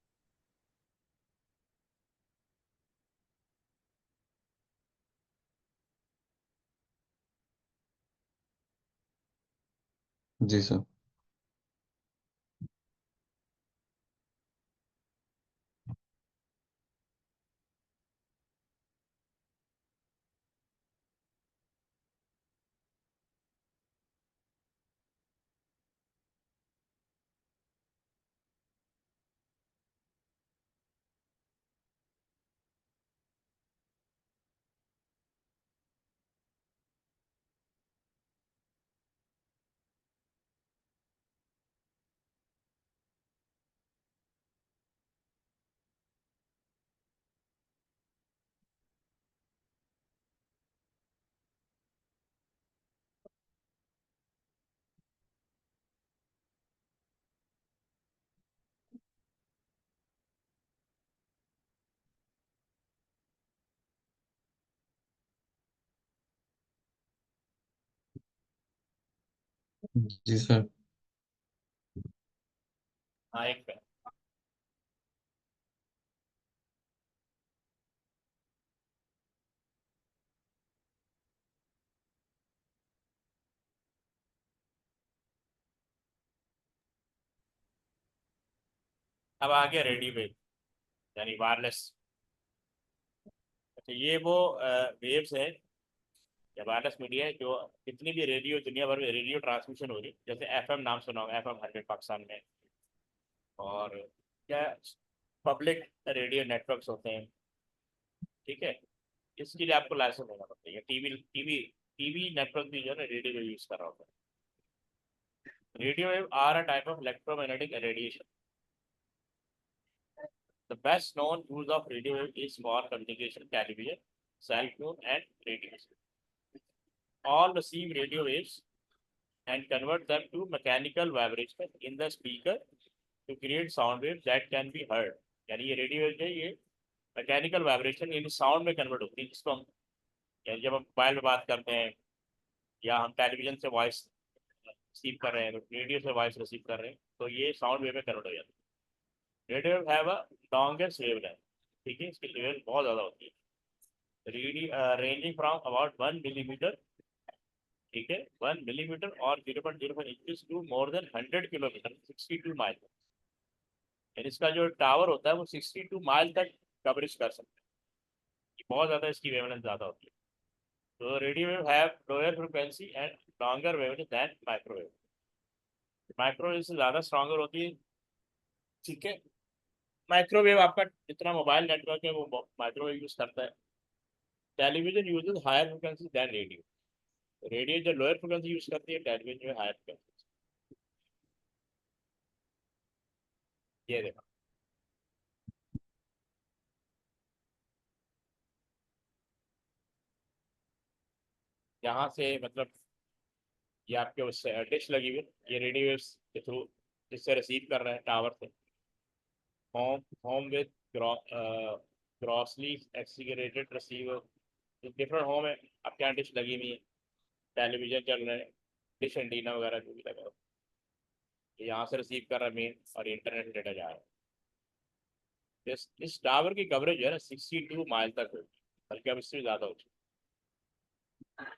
जी सर। जी सर। हाँ एक पे। अब आ गया रेडियो वेव, यानी वायरलेस। तो ये वो वेव्स है या वायरलेस मीडिया है जो जितनी भी रेडियो, दुनिया भर में रेडियो ट्रांसमिशन हो रही, जैसे एफएम नाम सुना होगा, FM 100 पाकिस्तान में, और क्या पब्लिक रेडियो नेटवर्क्स होते हैं, ठीक है। इसके लिए आपको लाइसेंस लेना पड़ता है। टीवी टीवी टीवी नेटवर्क भी जो है ना रेडियो यूज कर रहा होता है। Radio wave are a type of electromagnetic radiation. The best known use of radio wave is for communication, television, cell phone, and radio. All receive radio waves and convert them to mechanical vibration in the speaker to create sound waves that can be heard. यानी ये radio wave है, ये mechanical vibration यानी sound में convert होती है, जिसको हम यानी जब हम मोबाइल में बात करते हैं या हम टेलीविजन से वॉइस रिसीव कर रहे हैं, तो रेडियो से वॉइस रिसीव कर रहे हैं, तो ये साउंड वेव में कन्वर्ट हो जाता है। Radio wave have a longest wavelength, ठीक है, इसकी लेवल बहुत ज़्यादा होती है, रेंजिंग फ्रॉम अबाउट 1 मिलीमीटर, ठीक है, 1 मिलीमीटर और 0.05 inches to more than 100 kilometre, 62 mile. यानी इसका जो टावर होता है वो 62 माइल तक कवरेज कर सकता है। ये बहुत ज़्यादा, इसकी वेवलेंथ ज़्यादा होती है। तो radio wave have lower frequency and longer wavelength than microwave. Microwave से ज़्यादा स्ट्रॉन्गर होती है, ठीक है। माइक्रोवेव आपका जितना मोबाइल नेटवर्क है वो माइक्रोवेव यूज़ करता है। Television uses higher frequency than radio. Radio जो लोअर फ्रिक्वेंसी यूज़ करती है, टेलीविजन जो है हायर फ्रिक्वेंसी। ये देखो, यहाँ से मतलब ये आपके उससे डिश लगी हुई है, ये रेडियो वेव्स के थ्रू जिससे रिसीव कर रहे हैं टावर से। Home home with grossly accelerated receiver, different home है, आपके यहाँ डिश लगी हुई है, टेलीविजन चल रहे हैं, डिश एंटीना वगैरह जो भी लगा हो, ये यहाँ से रिसीव कर रहा है मेन, और इंटरनेट डेटा जा रहा है। इस टावर की कवरेज जो है ना 62 माइल तक होगी, बल्कि अब इससे भी ज़्यादा हो चुकी है।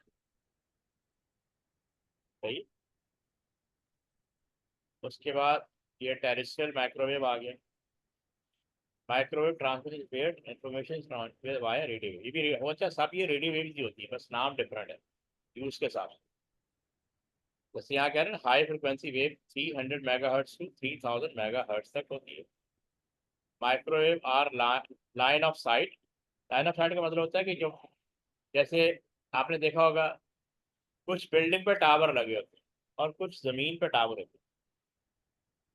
सही। उसके बाद ये टेरेस्ट्रियल माइक्रोवेव आ गया। Microwave transmission wave information transfer via radio wave, ये भी अच्छा सब ये रेडियो वेव ही होती है, बस नाम डिफरेंट है यूज के साथ। जैसे यहाँ कह रहे हैं high frequency wave 300 megahertz to 3000 megahertz तक होती है। Microwave are line of sight. Line of sight का मतलब होता है कि जो जैसे आपने देखा होगा कुछ बिल्डिंग पे टावर लगे होते हैं और कुछ जमीन पे टावर होते हैं,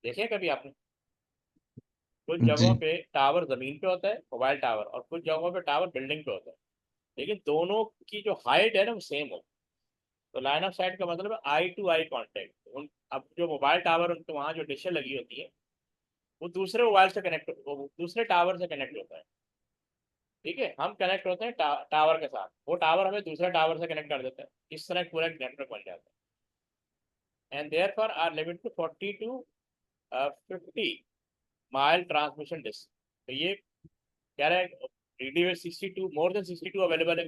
देखे कभी आपने? कुछ जी। जगहों पे टावर जमीन पे होता है, मोबाइल टावर, और कुछ जगहों पे टावर बिल्डिंग पे होता है, लेकिन दोनों की जो हाइट है ना वो सेम हो। तो लाइन ऑफ साइट का मतलब है आई टू आई कॉन्टेक्ट। उन अब जो मोबाइल टावर उनके वहाँ जो डिशें लगी होती है वो दूसरे मोबाइल से कनेक्ट, वो दूसरे टावर से कनेक्ट होता है, ठीक है। हम कनेक्ट होते हैं टावर के साथ, वो टावर हमें दूसरे टावर से कनेक्ट कर देता है, इस तरह पूरा नेटवर्क बन जाता है। And therefore are limit to 40 to 50 mile transmission distance. तो ये कह रहा है रेडियो 62, मोर देन 62 अवेलेबल है,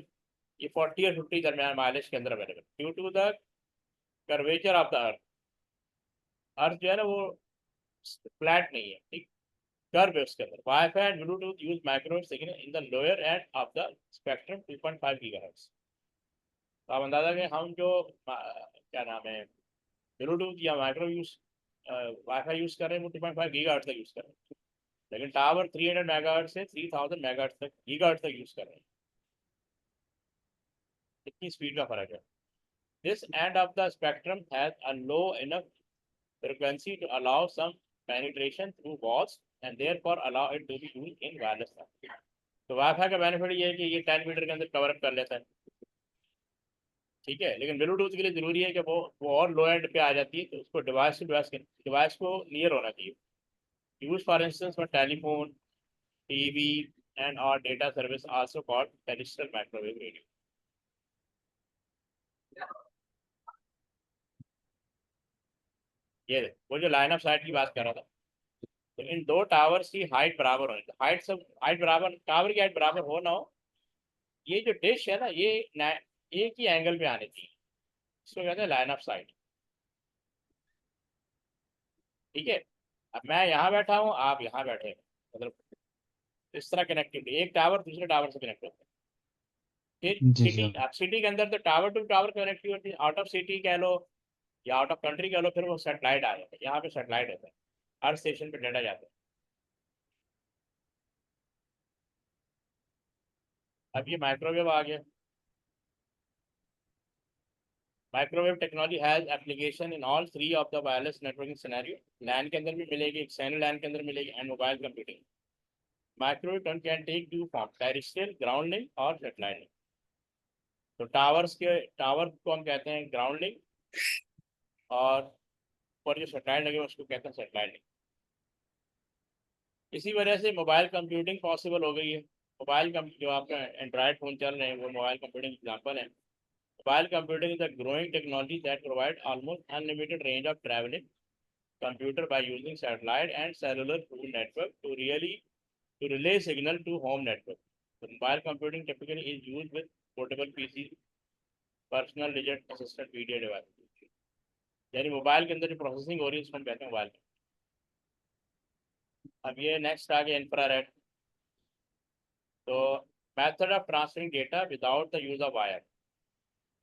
ये 40 और 50 दरमियान माइलेज के अंदर available, due to the curvature of the earth. Earth जो है ना वो फ्लैट नहीं है, ठीक, कर्व है उसके अंदर। Wifi and Bluetooth use microwave signal in the lower end of the spectrum 2.5 gigahertz. तो आप अंदाजा करें हम जो क्या नाम है ब्लूटूथ या माइक्रो यूज वाईफाई यूज कर रहे हैं वो 2.5 गीगाहर्ट्ज तक यूज कर रहे हैं, लेकिन टावर 300 मेगाहर्ट्ज से 3000 मेगाहर्ट्ज तक गीगाहर्ट्ज तक यूज कर रहे हैं। इतनी स्पीड का फर्क है। This end of the spectrum has a low enough frequency to allow some penetration through walls and therefore allow it to be used in wireless network। तो वाईफाई का बेनिफिट ये है कि ये 10 मीटर के अंदर कवर अप कर लेता है, ठीक है, लेकिन ब्लूटूथ के लिए जरूरी है कि वो और लो एंड पे आ जाती है, तो उसको डिवाइस टू डिवाइस को नियर होना चाहिए। Use for instance for telephone, TV and और data service also called terrestrial microwave radio. ये वो जो लाइन ऑफ साइट की बात कर रहा था, तो इन दो टावर्स की हाइट बराबर होनी चाहिए। हाइट सब हाइट बराबर, टावर की हाइट बराबर हो ना हो, ये जो डिश है ना ये एक ही एंगल पे आनी चाहिए। इसको कहते हैं लाइन ऑफ साइट। ठीक है। अब मैं यहाँ बैठा हूँ, आप यहाँ बैठे हैं, मतलब इस तरह कनेक्टिविटी, एक टावर दूसरे टावर से कनेक्ट होता है। फिर जी सिटी, सर। आप सिटी के अंदर तो tower to tower connectivity, out of city कह लो या आउट ऑफ कंट्री कह लो, फिर वो सेटेलाइट आ जाता है। यहाँ पे सेटेलाइट होता है, हर स्टेशन पे डाटा जाता है। अब ये माइक्रोवेव आ गया। Microwave technology has application in all three of the wireless networking scenario. LAN के अंदर भी मिलेगी, एक्सटर्नल लैन के अंदर मिलेगी, and mobile computing. Microwave can take two form, terrestrial ground link और सेटेलाइट लिंक। तो टावर्स के, टावर को हम कहते हैं ग्राउंड लिंक, और ऊपर जो सेटेलाइट लगे उसको कहते हैं सेटेलाइट लिंक। इसी वजह से मोबाइल कंप्यूटिंग पॉसिबल हो गई है। मोबाइल जो आपका एंड्रॉयड फ़ोन चल रहे हैं वो मोबाइल कंप्यूटिंग एग्जाम्पल है। Mobile computing is a growing technology that provide almost unlimited range of travelling computer by using satellite and cellular phone network to relay signal to home network. So mobile computing typically is used with portable PC, personal digital assistant media device. यानी mobile के अंदर जो processing हो रही है उसको हम कहते हैं मोबाइल। अब ये नेक्स्ट आ गया इंफ्रारेड। तो method of transferring data without the use of wire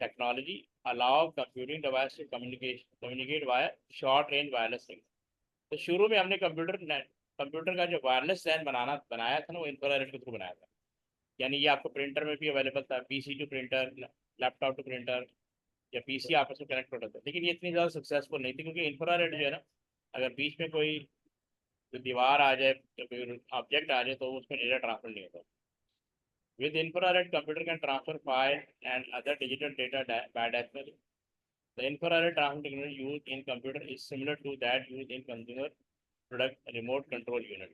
technology allow computing device to communicate wire short range wireless signal. तो शुरू में हमने कंप्यूटर का जो वायरलेस लैन बनाया था ना, वो इंफ्रारेड के थ्रू बनाया था। यानी ये आपको प्रिंटर में भी अवेलेबल था, PC to printer, laptop to printer, या पीसी आपस में कनेक्ट होता था। लेकिन ये इतनी ज़्यादा सक्सेसफुल नहीं थी, क्योंकि इंफ्रारेड जो है ना, अगर बीच में कोई जो दीवार आ जाए या कोई ऑब्जेक्ट आ जाए तो उसमें डेटा ट्रांसफर नहीं होता। With infrared computer can transfer file and other digital data bidirectionally. The infrared transfer technology used in computer is similar to that used in consumer product remote control unit.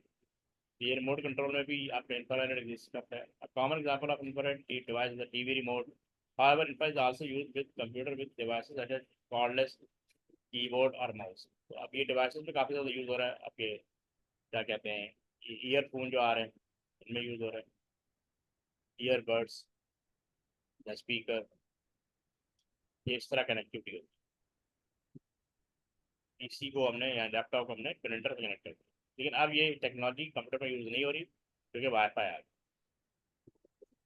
ये remote control में भी आपका infrared exist करता है। A common example of infrared device is the TV remote. However, infrared is also used with computer with devices such as cordless keyboard और mouse. तो अब ये डिवाइसेस में काफ़ी ज़्यादा यूज़ हो रहा है। आपके क्या कहते हैं, ईयरफोन जो आ रहे हैं इनमें यूज़ हो रहा है, ईयरबड्स या स्पीकर, ये इस तरह कनेक्टिविटी होती है। पीसी को हमने या लैपटॉप को हमने प्रिंटर से कनेक्ट कर दिया। लेकिन अब ये टेक्नोलॉजी कंप्यूटर में यूज़ नहीं हो रही, क्योंकि वाईफाई आ गया।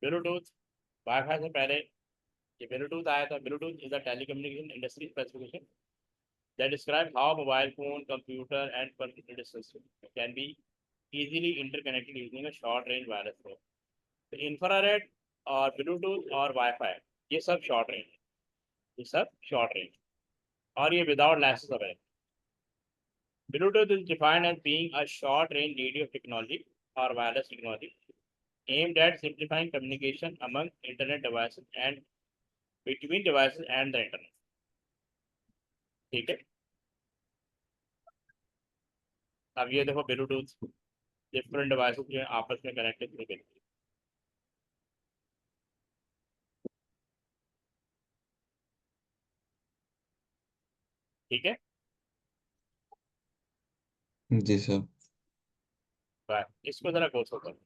ब्लूटूथ, वाईफाई से पहले ये ब्लूटूथ आया था। Bluetooth is a telecommunication industry specification that describe how mobile phone, computer, and personal systems can be easily interconnected using a short range wireless phone. तो infrared और ब्लूटूथ और wifi, ये सब शॉर्ट रेंज, ये सब short range, और ये without licence available. Bluetooth is defined as being a short range radio technology or wireless technology aimed at simplifying communication among internet devices and between devices and the internet. ठीक है। अब ये देखो Bluetooth, different devices जो है आपस में connected through. ठीक है। जी सर। बाय, इसको जरा गो थ्रू करो।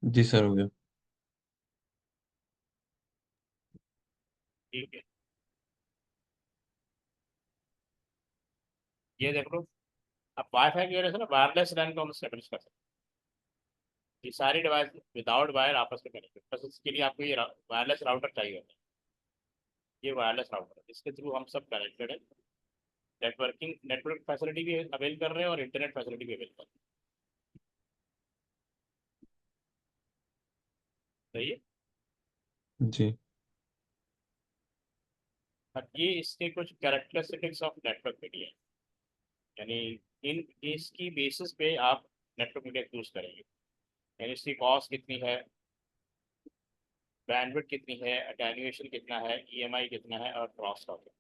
जी सर, हो गया। ठीक है, ये देख लो। अब वाईफाई की वजह से ना वायरलेस लैन को हम स्टेब्लिश कर सकते हैं। ये सारी डिवाइस विदाउट वायर आपस में कनेक्टेड, बस इसके लिए आपको ये वायरलेस राउटर चाहिए होता है। ये वायरलेस राउटर है, इसके थ्रू हम सब कनेक्टेड है। नेटवर्क फैसिलिटी भी अवेल कर रहे हैं और इंटरनेट फैसिलिटी भी अवेल कर रहे हैं। सही है। जी। अब ये इसके कुछ कैरेक्टरिस्टिक्स ऑफ नेटवर्क मीडिया, यानी इन इसकी बेसिस पे आप नेटवर्क मीडिया चूज करेंगे। यानी इसकी कॉस्ट कितनी है, बैंडविड्थ कितनी है, अटेन्यूएशन कितना है, ईएमआई कितना है और क्रॉस टॉक है।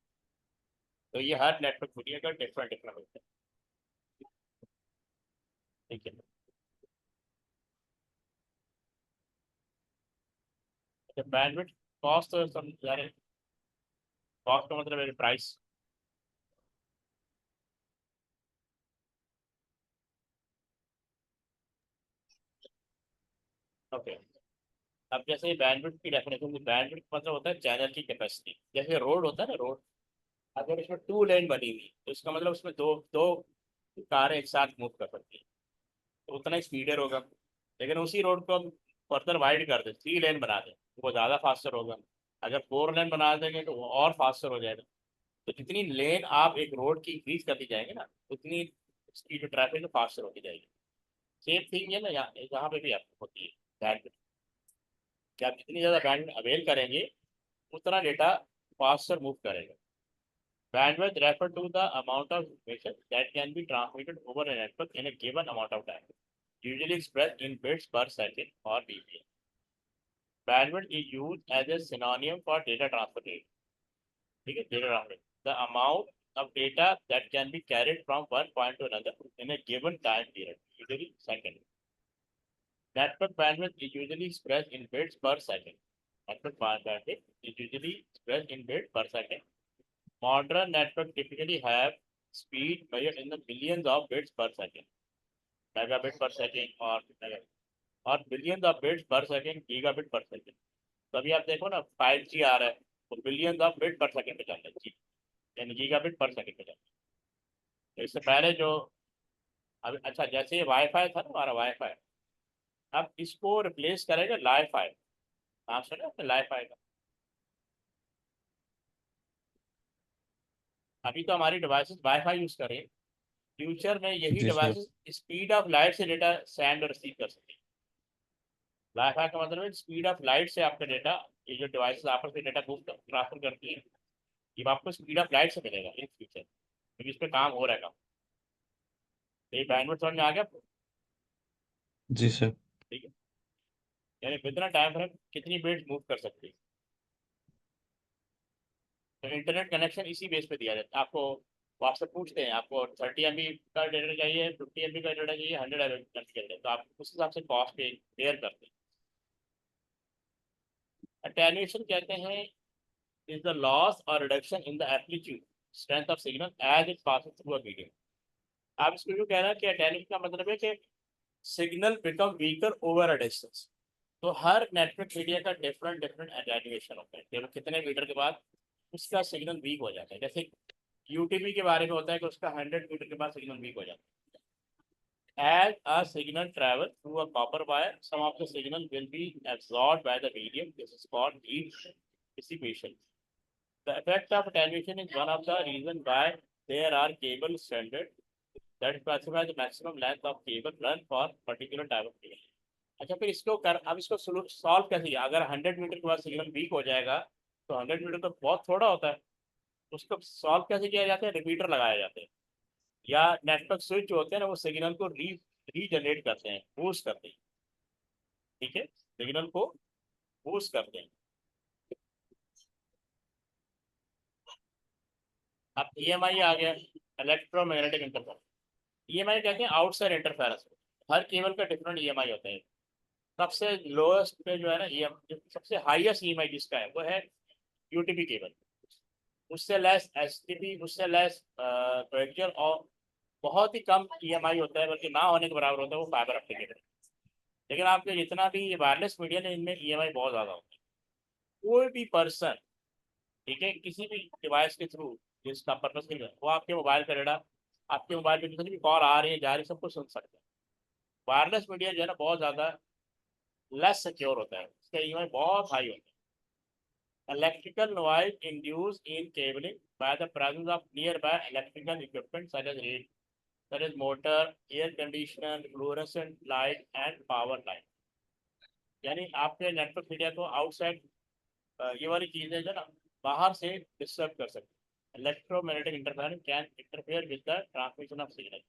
तो ये हर नेटवर्क मीडिया का डिफरेंट डिफरेंट होता है। ठीक है। अच्छा, बैंडविड्थ कॉस्ट तो सब यानी कॉस्ट का मतलब है प्राइस। ओके। अब जैसे बैंडविड्थ की डेफिनेशन, बैंडविड्थ मतलब होता है चैनल की कैपेसिटी। जैसे रोड होता है ना, रोड अगर इसमें टू लेन बनी हुई तो इसका मतलब उसमें दो दो कारें एक साथ मूव कर सकती है, तो उतना ही स्पीडर होगा। लेकिन उसी रोड को हम फर्दर वाइड कर दें, थ्री लेन बना दें, तो वो ज़्यादा फास्टर होगा। अगर फोर लेन बना देंगे तो वो और फास्टर हो जाएगा। तो जितनी लेन आप एक रोड की इंक्रीज करती जाएंगे ना, उतनी उसकी जो ट्रैफिक है फास्टर होती जाएगी। सेम थिंग है ना, यहाँ यहाँ पे भी आपको होती है बैंड। कि आप जितनी ज़्यादा बैंड अवेल करेंगे उतना डेटा फास्टर मूव करेगा। Bandwidth refer to the amount of information that can be transmitted over a network in a given amount of time, usually expressed in bits per second or bps. Bandwidth is used as a synonym for data transfer rate. ठीक है, data transfer rate. The amount of data that can be carried from one point to another in a given time period, usually second. Network bandwidth is usually expressed in bits per second. Network bandwidth is usually expressed in bits per second. Modern networks typically have speed measured in the billions of bits per second, megabit per second और billions of bits पर second, gigabit पर second. तो अभी आप देखो ना 5G आ रहा है, तो बिलियंस ऑफ बिट पर सेकंड पे चल रहा है जी, यानी गीगाबिट पर सेकंड पे चल रहा है। तो इससे पहले जो अभी अच्छा, जैसे ये वाईफाई था ना हमारा वाईफाई, अब इसको रिप्लेस करेगा लाईफाई। नाम सुना आपने लाईफाई का? अभी तो हमारी डिवाइसेस वाईफाई यूज कर रही है, फ्यूचर में यही जी sir. Devices speed of light से डेटा सेंड और रिसीव कर सकती है। वाईफाई का मतलब है स्पीड ऑफ लाइट से आपका डेटा, ये जो डिवाइसेस आपस में डेटा मूव ट्रांसफर करती है, ये आपको स्पीड ऑफ लाइट से मिलेगा इन फ्यूचर, क्योंकि इस पर काम हो रहेगा। तो ये बैंडविड्थ समझ में आ गया आपको? जी सर। ठीक है। यानी कितना टाइम फ्रेम कितनी बिट्स मूव कर सकती है। तो इंटरनेट कनेक्शन इसी बेस पे दिया जाता है आपको। व्हाट्सएप पूछते हैं आपको 30 MB का डेटा चाहिए, 50 MB का डेटा चाहिए, 100 MB का चाहिए, तो आप उस हिसाब से कॉस्ट पे पेयर करते हैं। अटेन्यूएशन कहते हैं is the loss or reduction in the amplitude strength of signal as it passes through a medium। आप इसको क्यों कह रहे हैं कि अटेन्यूएशन का मतलब है कि signal become weaker over a distance. तो हर नेटवर्क मीडिया का डिफरेंट डिफरेंट अटेन्यूएशन होता है, कि वो कितने मीटर के बाद उसका सिग्नल वीक हो जाता है। जैसे यूटीपी के बारे में होता है कि उसका 100 मीटर के बाद सिग्नल वीक हो जाता है। As a signal travel through a copper wire, some of the signal will be absorbed by the medium. This is called heat dissipation. The effect of attenuation is one of the reasons why there are cable standards that specify the maximum length of cable run for particular type of cable। अच्छा, फिर इसको कर, अब इसको solve कैसे किया? अगर 100 metre के बाद सिग्नल वीक हो जाएगा तो 100 मीटर तो बहुत थोड़ा होता है, उसको सॉल्व कैसे किया जाता है? रिपीटर लगाए जाते हैं, या नेटवर्क स्विच जो होते हैं ना वो सिग्नल को रीजनरेट करते हैं, बूस्ट करते हैं। ठीक है, सिग्नल को बूस्ट करते हैं। अब ईएमआई आ गया, इलेक्ट्रोमैग्नेटिक इंटरफेरेंस। ईएमआई कहते हैं आउटसाइड इंटरफेरेंस। हर केबल का डिफरेंट ईएमआई होता है। सबसे लोएस्ट पे जो है ना ईएम, सबसे हाईएस्ट ईएमआई जिसका है वो है यूटीपी केबल। उससे लेस एसटीपी, उससे लेस कोएक्सियल, और बहुत ही कम ईएमआई होता है, बल्कि ना होने के बराबर होता है वो फाइबर ऑप्टिक केबल। लेकिन आपके जितना भी ये वायरलेस मीडिया है इनमें ईएमआई बहुत ज़्यादा होती है। कोई भी पर्सन, ठीक है, किसी भी डिवाइस के थ्रू जिसका पर्पज नहीं है, वो आपके मोबाइल का डेटा, आपके मोबाइल पे जितनी भी कॉल आ रही है जा रही है सब कुछ सुन सकते हैं। वायरलेस मीडिया जो है ना बहुत ज़्यादा लेस सिक्योर होता है, इसका ईएमआई बहुत हाई होता है। Electrical noise induce in cabling by the presence of near by electrical equipment such as motor, air conditioner, fluorescent light and power line। यानी आपके नेटवर्क मीडिया को आउटसाइड ये वाली चीजें जो ना बाहर से डिस्टर्ब कर सकती है। Electromagnetic interference can interfere with the transmission of signal.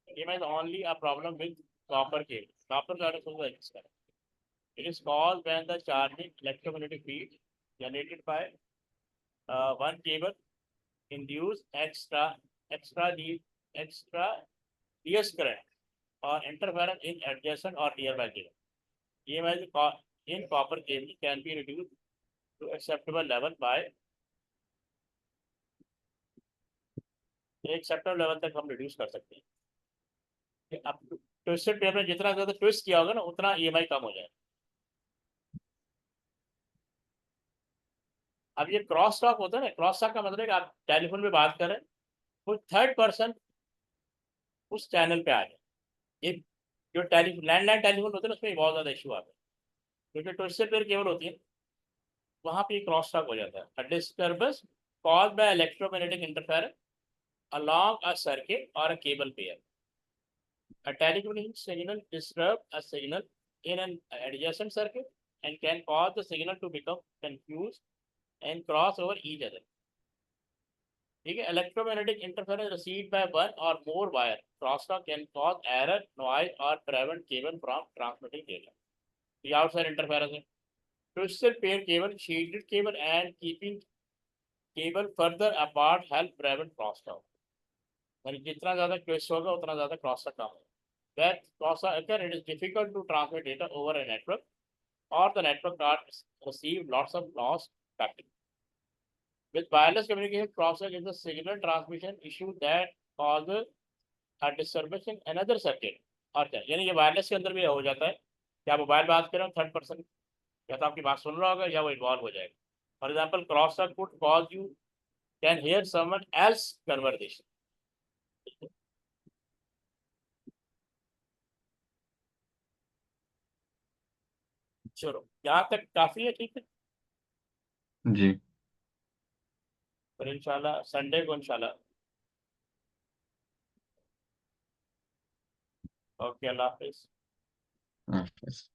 ये means only a problem with copper cable. Copper का सोल्व है। It is caused when the charging electromagnetic field generated by one cable induce extra DS current or interference in adjacent or nearby cable। EMI in copper cable can be reduced to acceptable level by acceptable level तक हम reduce कर सकते हैं। अब twisted paper में जितना ज़्यादा twist किया होगा ना उतना ईएमआई कम हो जाए। अब ये क्रॉस टॉक होता है ना, क्रॉस टॉक का मतलब है कि आप टेलीफोन पे बात कर रहे हैं, कोई थर्ड पर्सन उस चैनल पे आ जाए। एक जो टेलीफोन लैंडलाइन टेलीफोन होते हैं ना उसमें बहुत ज़्यादा इशू आता है, क्योंकि ट्विस्टेड पेपर केबल होती है वहाँ पे क्रॉस टॉक हो जाता है। A disturbance caused by electromagnetic interference along a circuit or a cable pair। A telecommunication signal disturb a signal in an adjacent circuit and can cause the signal to become confused and cross over each other। ठीक है, electromagnetic interference received by one or more wire crosstalk can cause error, noise or prevent cable from transmitting data। ये outside interference है। Twisted pair cable, shielded cable and keeping cable further apart help prevent crosstalk। यानी जितना ज्यादा twist होगा उतना ज्यादा crosstalk कम होगा। That crosstalk occur, it is difficult to transmit data over a network or the network not receive lots of lost packet। With wireless communication, crosstalk is a signal transmission issue that causes a disturbance in another circuit। और क्या यानी ये wireless के अंदर भी हो जाता है कि आप मोबाइल बात कर रहे हो, थर्ड पर्सन या तो आपकी बात सुन रहा होगा या वो इन्वॉल्व हो जाएगा। For example crosstalk could cause you can hear someone else conversation. चलो यहाँ तक काफी है, ठीक है। जी। फिर इंशाल्लाह संडे को इंशाल्लाह। ओके, अल्लाह हाफिज। हाँ, बस।